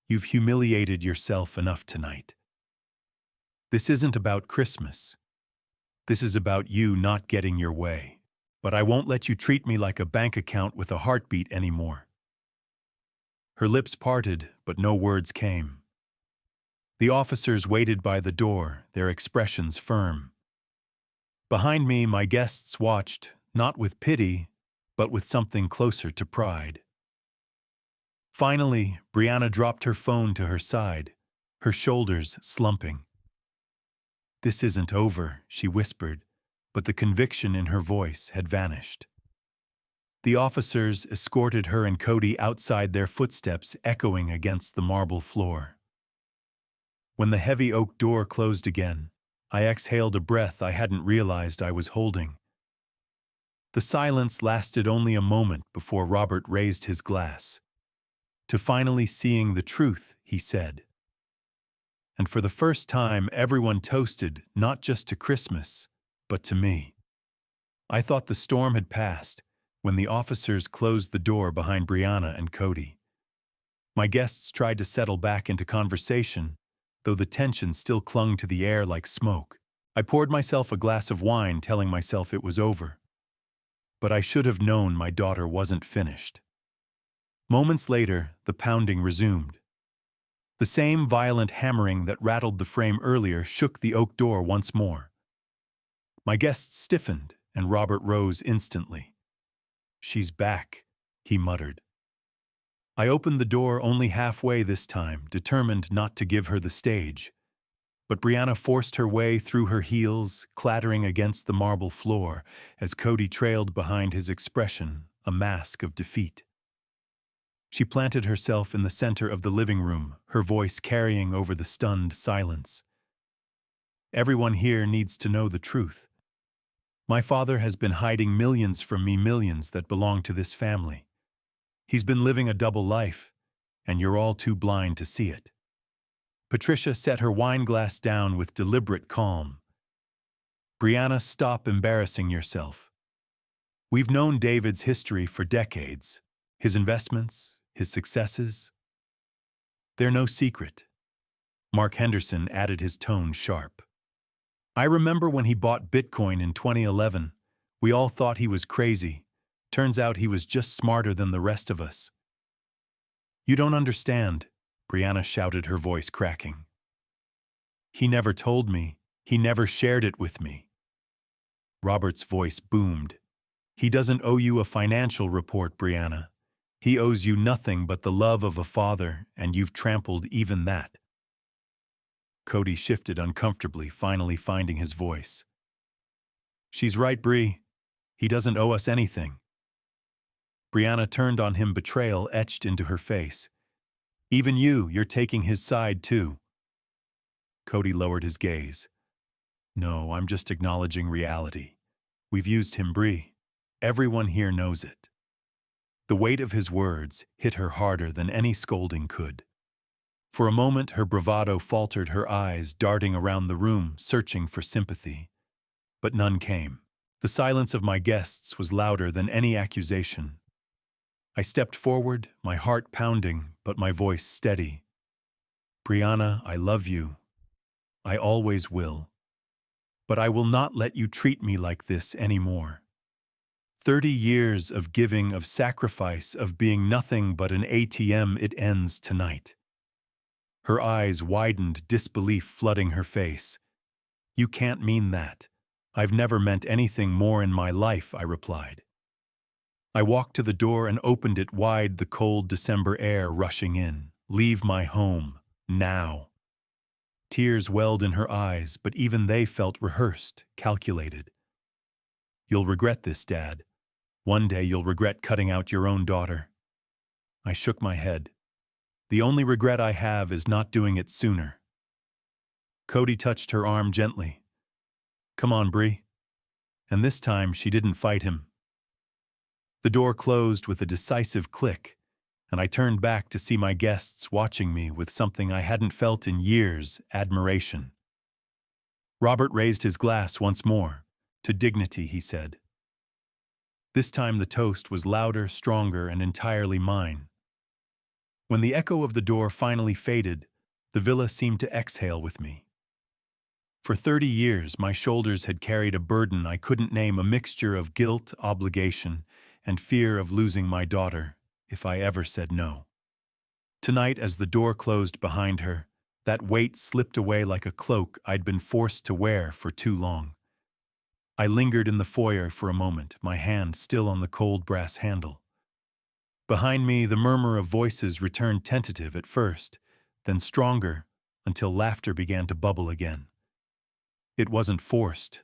you've humiliated yourself enough tonight. This isn't about Christmas. This is about you not getting your way. But I won't let you treat me like a bank account with a heartbeat anymore. Her lips parted, but no words came. The officers waited by the door, their expressions firm. Behind me, my guests watched, not with pity, but with something closer to pride. Finally, Brianna dropped her phone to her side, her shoulders slumping. This isn't over, she whispered, but the conviction in her voice had vanished. The officers escorted her and Cody outside, their footsteps echoing against the marble floor. When the heavy oak door closed again, I exhaled a breath I hadn't realized I was holding. The silence lasted only a moment before Robert raised his glass. To finally seeing the truth, he said. And for the first time, everyone toasted, not just to Christmas, but to me. I thought the storm had passed when the officers closed the door behind Brianna and Cody. My guests tried to settle back into conversation, though the tension still clung to the air like smoke. I poured myself a glass of wine, telling myself it was over. But I should have known my daughter wasn't finished. Moments later, the pounding resumed. The same violent hammering that rattled the frame earlier shook the oak door once more. My guests stiffened, and Robert rose instantly. She's back, he muttered. I opened the door only halfway this time, determined not to give her the stage. But Brianna forced her way through her heels, clattering against the marble floor, as Cody trailed behind, his expression a mask of defeat. She planted herself in the center of the living room, her voice carrying over the stunned silence. Everyone here needs to know the truth. My father has been hiding millions from me, millions that belong to this family. He's been living a double life, and you're all too blind to see it. Patricia set her wine glass down with deliberate calm. Brianna, stop embarrassing yourself. We've known David's history for decades. His investments, his successes. They're no secret. Mark Henderson added, his tone sharp. I remember when he bought Bitcoin in 2011. We all thought he was crazy. Turns out he was just smarter than the rest of us. You don't understand, Brianna shouted, her voice cracking. He never told me. He never shared it with me. Robert's voice boomed. He doesn't owe you a financial report, Brianna. He owes you nothing but the love of a father, and you've trampled even that. Cody shifted uncomfortably, finally finding his voice. She's right, Bree. He doesn't owe us anything. Brianna turned on him, betrayal etched into her face. Even you're taking his side too. Cody lowered his gaze. No, I'm just acknowledging reality. We've used him, Bree. Everyone here knows it. The weight of his words hit her harder than any scolding could. For a moment, her bravado faltered, her eyes darting around the room, searching for sympathy. But none came. The silence of my guests was louder than any accusation. I stepped forward, my heart pounding, but my voice steady. Brianna, I love you. I always will. But I will not let you treat me like this anymore. 30 years of giving, of sacrifice, of being nothing but an ATM, it ends tonight. Her eyes widened, disbelief flooding her face. You can't mean that. I've never meant anything more in my life, I replied. I walked to the door and opened it wide, the cold December air rushing in. Leave my home, now. Tears welled in her eyes, but even they felt rehearsed, calculated. You'll regret this, Dad. One day you'll regret cutting out your own daughter. I shook my head. The only regret I have is not doing it sooner. Cody touched her arm gently. Come on, Bree. And this time she didn't fight him. The door closed with a decisive click, and I turned back to see my guests watching me with something I hadn't felt in years, admiration. Robert raised his glass once more. To dignity, he said. This time the toast was louder, stronger, and entirely mine. When the echo of the door finally faded, the villa seemed to exhale with me. For 30 years, my shoulders had carried a burden I couldn't name, a mixture of guilt, obligation, and fear of losing my daughter if I ever said no. Tonight, as the door closed behind her, that weight slipped away like a cloak I'd been forced to wear for too long. I lingered in the foyer for a moment, my hand still on the cold brass handle. Behind me, the murmur of voices returned, tentative at first, then stronger, until laughter began to bubble again. It wasn't forced.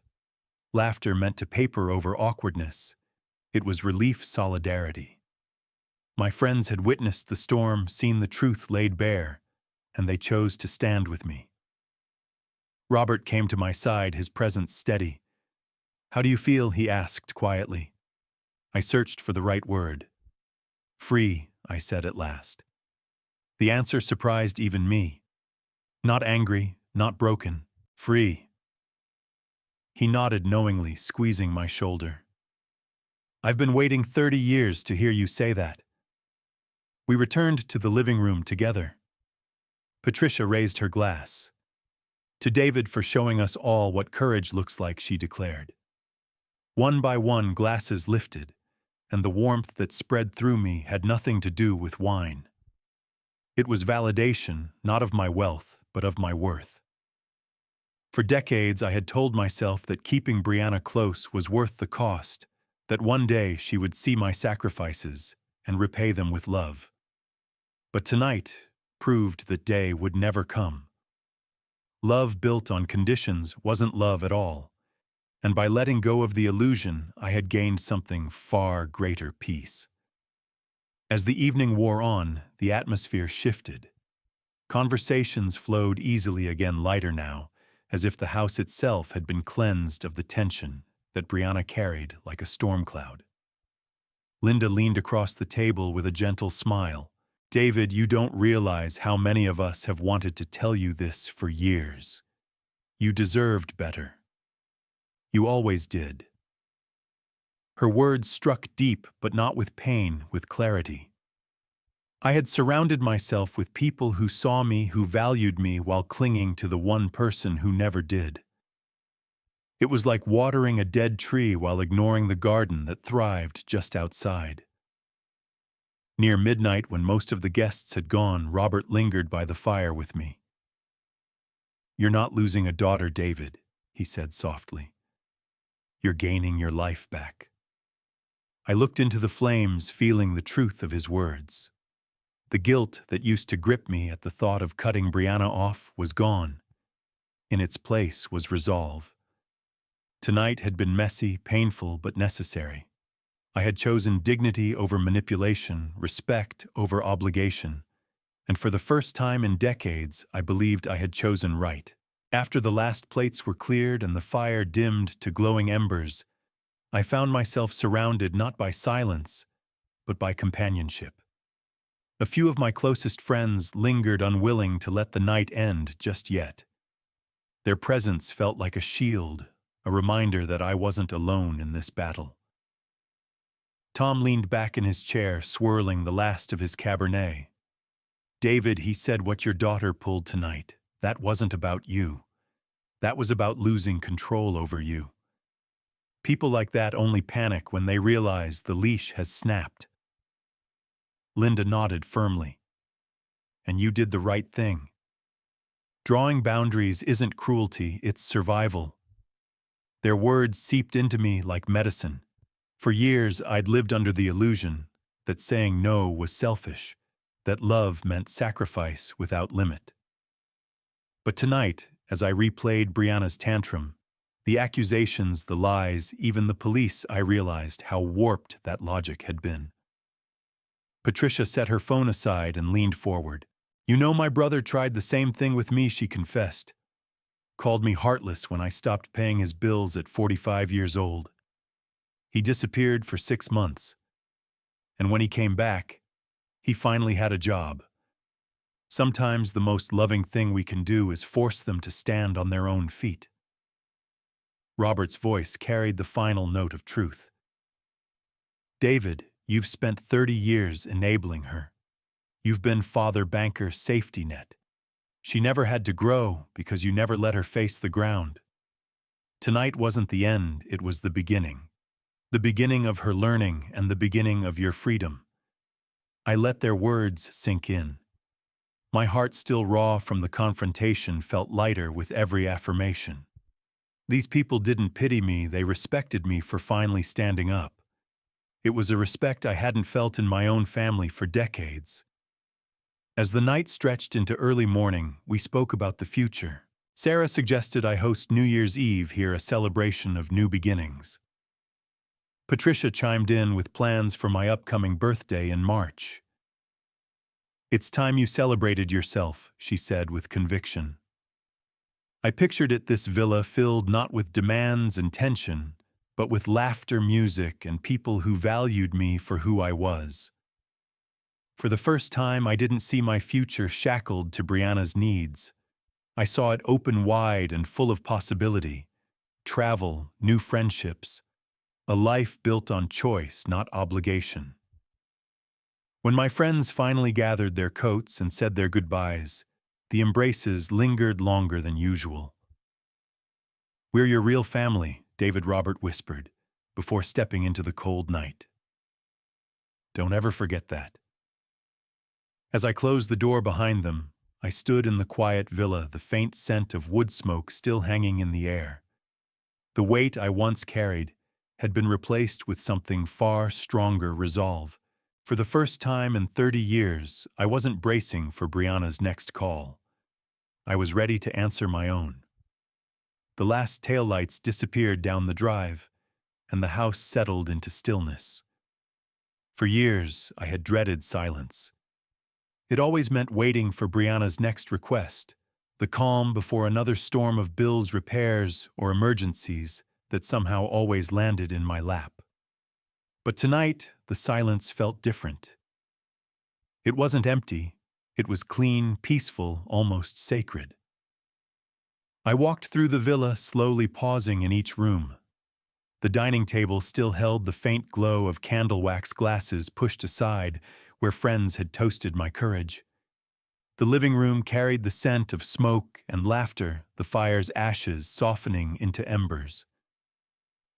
Laughter meant to paper over awkwardness. It was relief, solidarity. My friends had witnessed the storm, seen the truth laid bare, and they chose to stand with me. Robert came to my side, his presence steady. How do you feel? He asked quietly. I searched for the right word. Free, I said at last. The answer surprised even me. Not angry, not broken, free. He nodded knowingly, squeezing my shoulder. I've been waiting 30 years to hear you say that. We returned to the living room together. Patricia raised her glass. To David for showing us all what courage looks like, she declared. One by one, glasses lifted, and the warmth that spread through me had nothing to do with wine. It was validation, not of my wealth, but of my worth. For decades, I had told myself that keeping Brianna close was worth the cost, that one day she would see my sacrifices and repay them with love. But tonight proved that day would never come. Love built on conditions wasn't love at all, and by letting go of the illusion, I had gained something far greater: peace. As the evening wore on, the atmosphere shifted. Conversations flowed easily again, lighter now, as if the house itself had been cleansed of the tension that Brianna carried like a storm cloud. Linda leaned across the table with a gentle smile. David, you don't realize how many of us have wanted to tell you this for years. You deserved better. You always did. Her words struck deep, but not with pain, with clarity. I had surrounded myself with people who saw me, who valued me, while clinging to the one person who never did. It was like watering a dead tree while ignoring the garden that thrived just outside. Near midnight, when most of the guests had gone, Robert lingered by the fire with me. You're not losing a daughter, David, he said softly. You're gaining your life back. I looked into the flames, feeling the truth of his words. The guilt that used to grip me at the thought of cutting Brianna off was gone. In its place was resolve. Tonight had been messy, painful, but necessary. I had chosen dignity over manipulation, respect over obligation, and for the first time in decades, I believed I had chosen right. After the last plates were cleared and the fire dimmed to glowing embers, I found myself surrounded not by silence, but by companionship. A few of my closest friends lingered, unwilling to let the night end just yet. Their presence felt like a shield, a reminder that I wasn't alone in this battle. Tom leaned back in his chair, swirling the last of his Cabernet. David, he said, what your daughter pulled tonight, that wasn't about you. That was about losing control over you. People like that only panic when they realize the leash has snapped. Linda nodded firmly. And you did the right thing. Drawing boundaries isn't cruelty, it's survival. Their words seeped into me like medicine. For years, I'd lived under the illusion that saying no was selfish, that love meant sacrifice without limit. But tonight, as I replayed Brianna's tantrum, the accusations, the lies, even the police, I realized how warped that logic had been. Patricia set her phone aside and leaned forward. "You know, my brother tried the same thing with me," she confessed. "Called me heartless when I stopped paying his bills at 45 years old. He disappeared for 6 months. And when he came back, he finally had a job. Sometimes the most loving thing we can do is force them to stand on their own feet." Robert's voice carried the final note of truth. "David, you've spent 30 years enabling her. You've been father banker's safety net. She never had to grow because you never let her face the ground. Tonight wasn't the end, it was the beginning. The beginning of her learning and the beginning of your freedom." I let their words sink in. My heart, still raw from the confrontation, felt lighter with every affirmation. These people didn't pity me, they respected me for finally standing up. It was a respect I hadn't felt in my own family for decades. As the night stretched into early morning, we spoke about the future. Sarah suggested I host New Year's Eve here, a celebration of new beginnings. Patricia chimed in with plans for my upcoming birthday in March. "It's time you celebrated yourself," she said with conviction. I pictured it, this villa filled not with demands and tension, but with laughter, music, and people who valued me for who I was. For the first time, I didn't see my future shackled to Brianna's needs. I saw it open wide and full of possibility. Travel, new friendships, a life built on choice, not obligation. When my friends finally gathered their coats and said their goodbyes, the embraces lingered longer than usual. "We're your real family," David Robert whispered, before stepping into the cold night. "Don't ever forget that." As I closed the door behind them, I stood in the quiet villa, the faint scent of wood smoke still hanging in the air. The weight I once carried had been replaced with something far stronger: resolve. For the first time in 30 years, I wasn't bracing for Brianna's next call. I was ready to answer my own. The last taillights disappeared down the drive, and the house settled into stillness. For years, I had dreaded silence. It always meant waiting for Brianna's next request, the calm before another storm of bills, repairs, or emergencies that somehow always landed in my lap. But tonight, the silence felt different. It wasn't empty. It was clean, peaceful, almost sacred. I walked through the villa, slowly pausing in each room. The dining table still held the faint glow of candle wax glasses pushed aside where friends had toasted my courage. The living room carried the scent of smoke and laughter, the fire's ashes softening into embers.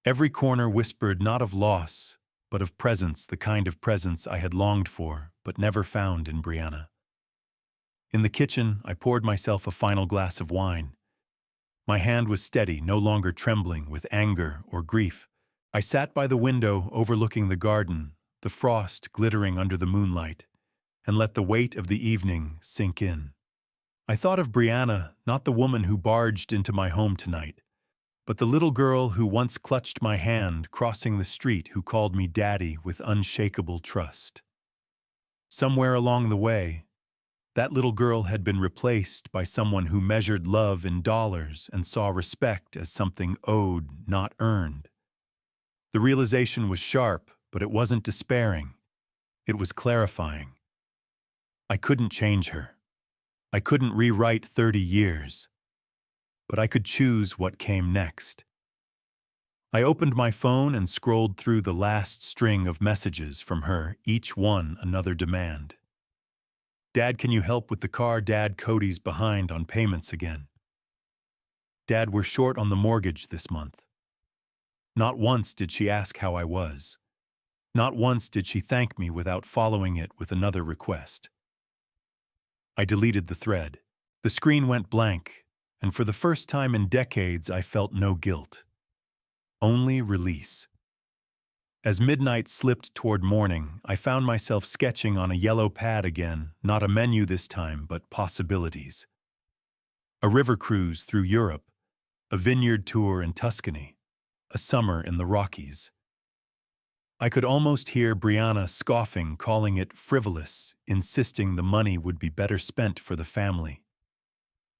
Every corner whispered not of loss, but of presence, the kind of presence I had longed for but never found in Brianna. In the kitchen, I poured myself a final glass of wine. My hand was steady, no longer trembling with anger or grief. I sat by the window overlooking the garden, the frost glittering under the moonlight, and let the weight of the evening sink in. I thought of Brianna, not the woman who barged into my home tonight, but the little girl who once clutched my hand crossing the street, who called me daddy with unshakable trust. Somewhere along the way, that little girl had been replaced by someone who measured love in dollars and saw respect as something owed, not earned. The realization was sharp, but it wasn't despairing. It was clarifying. I couldn't change her. I couldn't rewrite 30 years. But I could choose what came next. I opened my phone and scrolled through the last string of messages from her, each one another demand. "Dad, can you help with the car? Dad, Cody's behind on payments again. Dad, we're short on the mortgage this month." Not once did she ask how I was. Not once did she thank me without following it with another request. I deleted the thread. The screen went blank, and for the first time in decades I felt no guilt. only release. As midnight slipped toward morning, I found myself sketching on a yellow pad again, not a menu this time, but possibilities. A river cruise through Europe, a vineyard tour in Tuscany, a summer in the Rockies. I could almost hear Brianna scoffing, calling it frivolous, insisting the money would be better spent for the family.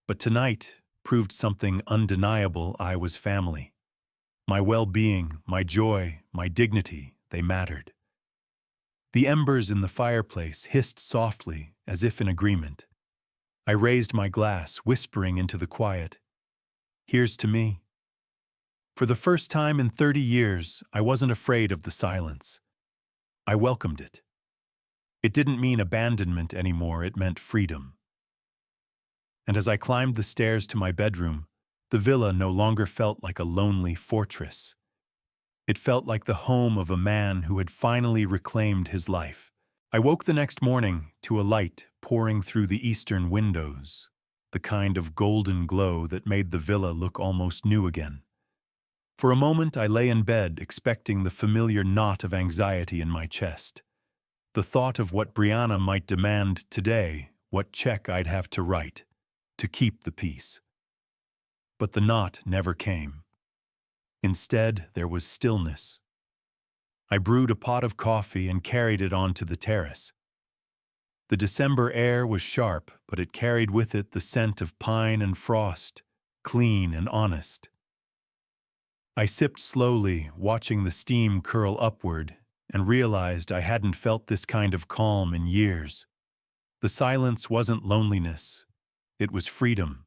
But tonight proved something undeniable. I was family. My well-being, my joy, my dignity, they mattered. The embers in the fireplace hissed softly, as if in agreement. I raised my glass, whispering into the quiet, "Here's to me." For the first time in 30 years, I wasn't afraid of the silence. I welcomed it. It didn't mean abandonment anymore, it meant freedom. And as I climbed the stairs to my bedroom, the villa no longer felt like a lonely fortress. It felt like the home of a man who had finally reclaimed his life. I woke the next morning to a light pouring through the eastern windows, the kind of golden glow that made the villa look almost new again. For a moment I lay in bed, expecting the familiar knot of anxiety in my chest. The thought of what Brianna might demand today, what check I'd have to write, to keep the peace. But the knot never came. Instead, there was stillness. I brewed a pot of coffee and carried it onto the terrace. The December air was sharp, but it carried with it the scent of pine and frost, clean and honest. I sipped slowly, watching the steam curl upward, and realized I hadn't felt this kind of calm in years. The silence wasn't loneliness, it was freedom.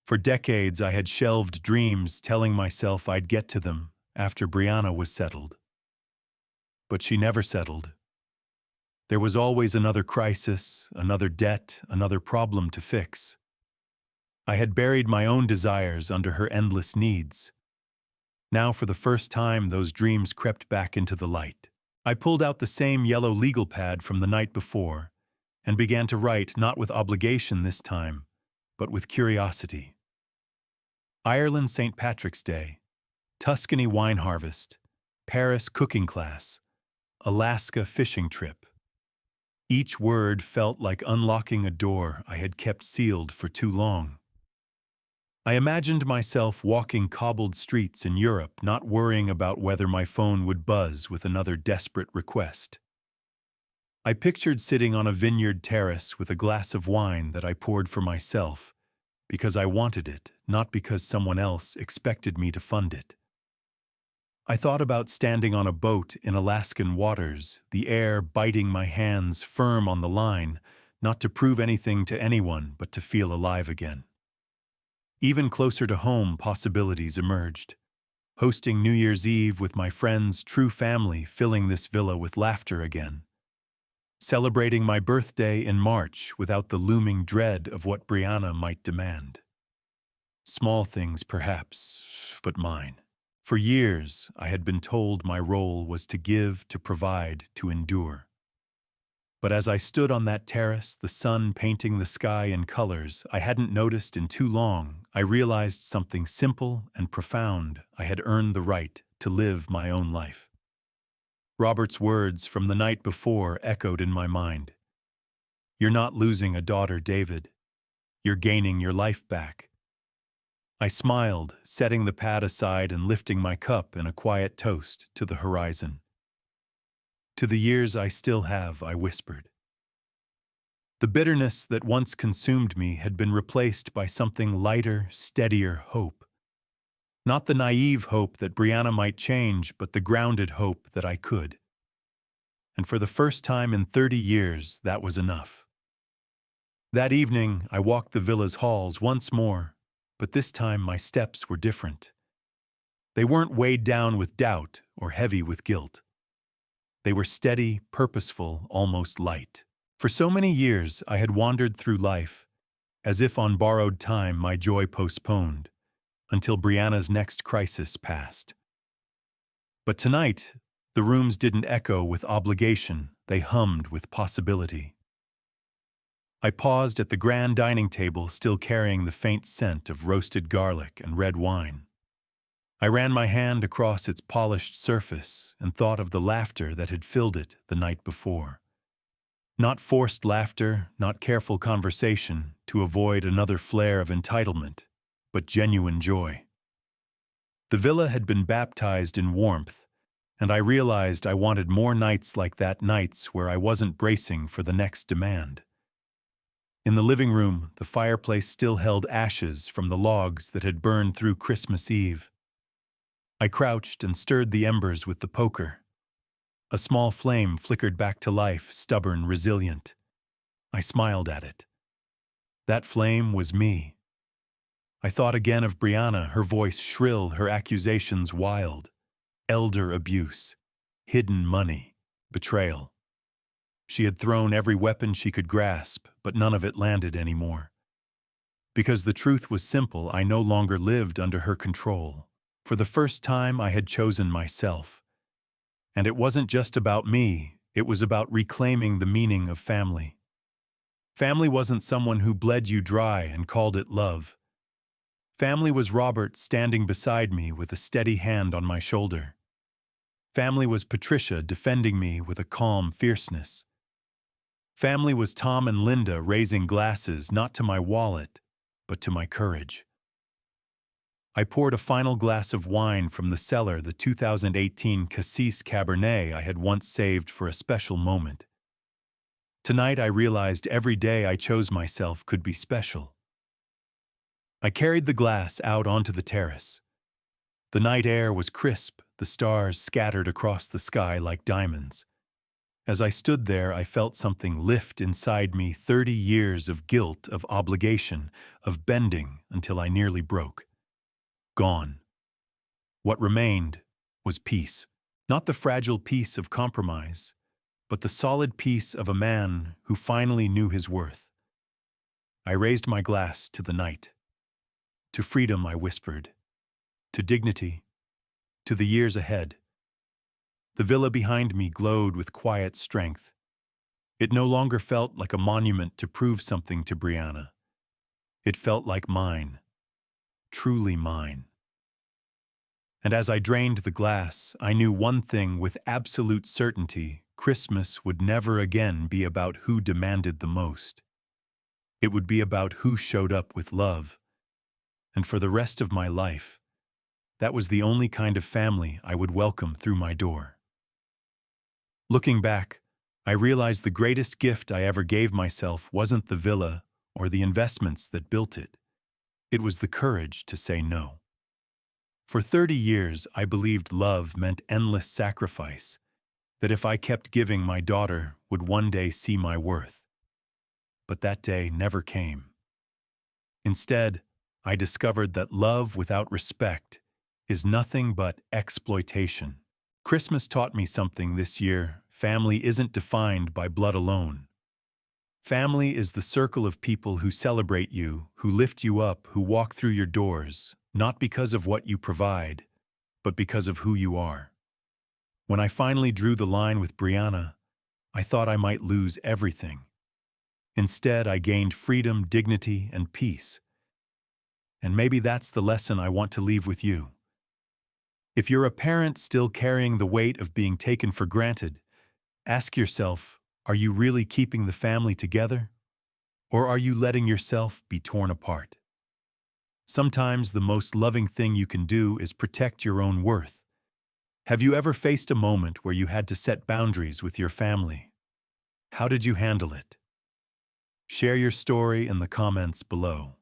For decades I had shelved dreams, telling myself I'd get to them after Brianna was settled. But she never settled. There was always another crisis, another debt, another problem to fix. I had buried my own desires under her endless needs. Now, for the first time, those dreams crept back into the light. I pulled out the same yellow legal pad from the night before and began to write, not with obligation this time, but with curiosity. Ireland St. Patrick's Day, Tuscany wine harvest, Paris cooking class, Alaska fishing trip. Each word felt like unlocking a door I had kept sealed for too long. I imagined myself walking cobbled streets in Europe, not worrying about whether my phone would buzz with another desperate request. I pictured sitting on a vineyard terrace with a glass of wine that I poured for myself, because I wanted it, not because someone else expected me to fund it. I thought about standing on a boat in Alaskan waters, the air biting my hands firm on the line, not to prove anything to anyone, but to feel alive again. Even closer to home, possibilities emerged. Hosting New Year's Eve with my friends, true family, filling this villa with laughter again. Celebrating my birthday in March without the looming dread of what Brianna might demand. Small things, perhaps, but mine. For years, I had been told my role was to give, to provide, to endure. But as I stood on that terrace, the sun painting the sky in colors I hadn't noticed in too long, I realized something simple and profound. I had earned the right to live my own life. Robert's words from the night before echoed in my mind. "You're not losing a daughter, David. You're gaining your life back." I smiled, setting the pad aside and lifting my cup in a quiet toast to the horizon. "To the years I still have," I whispered. The bitterness that once consumed me had been replaced by something lighter, steadier hope. Not the naive hope that Brianna might change, but the grounded hope that I could. And for the first time in 30 years, that was enough. That evening, I walked the villa's halls once more, but this time my steps were different. They weren't weighed down with doubt or heavy with guilt. They were steady, purposeful, almost light. For so many years, I had wandered through life, as if on borrowed time, my joy postponed, until Brianna's next crisis passed. But tonight, the rooms didn't echo with obligation, they hummed with possibility. I paused at the grand dining table, still carrying the faint scent of roasted garlic and red wine. I ran my hand across its polished surface and thought of the laughter that had filled it the night before. Not forced laughter, not careful conversation to avoid another flare of entitlement, but genuine joy. The villa had been baptized in warmth, and I realized I wanted more nights like that, nights where I wasn't bracing for the next demand. In the living room, the fireplace still held ashes from the logs that had burned through Christmas Eve. I crouched and stirred the embers with the poker. A small flame flickered back to life, stubborn, resilient. I smiled at it. That flame was me. I thought again of Brianna, her voice shrill, her accusations wild. Elder abuse, hidden money, betrayal. She had thrown every weapon she could grasp, but none of it landed anymore. Because the truth was simple, I no longer lived under her control. For the first time, I had chosen myself. And it wasn't just about me, it was about reclaiming the meaning of family. Family wasn't someone who bled you dry and called it love. Family was Robert standing beside me with a steady hand on my shoulder. Family was Patricia defending me with a calm fierceness. Family was Tom and Linda raising glasses not to my wallet, but to my courage. I poured a final glass of wine from the cellar, the 2018 Cassis Cabernet I had once saved for a special moment. Tonight I realized every day I chose myself could be special. I carried the glass out onto the terrace. The night air was crisp, the stars scattered across the sky like diamonds. As I stood there, I felt something lift inside me, 30 years of guilt, of obligation, of bending until I nearly broke. Gone. What remained was peace. Not the fragile peace of compromise, but the solid peace of a man who finally knew his worth. I raised my glass to the night. To freedom, I whispered. To dignity. To the years ahead. The villa behind me glowed with quiet strength. It no longer felt like a monument to prove something to Brianna. It felt like mine. Truly mine. And as I drained the glass, I knew one thing with absolute certainty: Christmas would never again be about who demanded the most. It would be about who showed up with love. And for the rest of my life, that was the only kind of family I would welcome through my door. Looking back, I realized the greatest gift I ever gave myself wasn't the villa or the investments that built it. It was the courage to say no. For 30 years, I believed love meant endless sacrifice, that if I kept giving, my daughter would one day see my worth. But that day never came. Instead, I discovered that love without respect is nothing but exploitation. Christmas taught me something this year. Family isn't defined by blood alone. Family is the circle of people who celebrate you, who lift you up, who walk through your doors, not because of what you provide, but because of who you are. When I finally drew the line with Brianna, I thought I might lose everything. Instead, I gained freedom, dignity, and peace. And maybe that's the lesson I want to leave with you. If you're a parent still carrying the weight of being taken for granted, ask yourself, are you really keeping the family together? Or are you letting yourself be torn apart? Sometimes the most loving thing you can do is protect your own worth. Have you ever faced a moment where you had to set boundaries with your family? How did you handle it? Share your story in the comments below.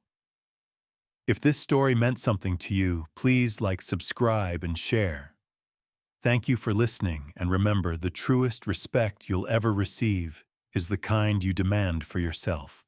If this story meant something to you, please like, subscribe, and share. Thank you for listening, and remember, the truest respect you'll ever receive is the kind you demand for yourself.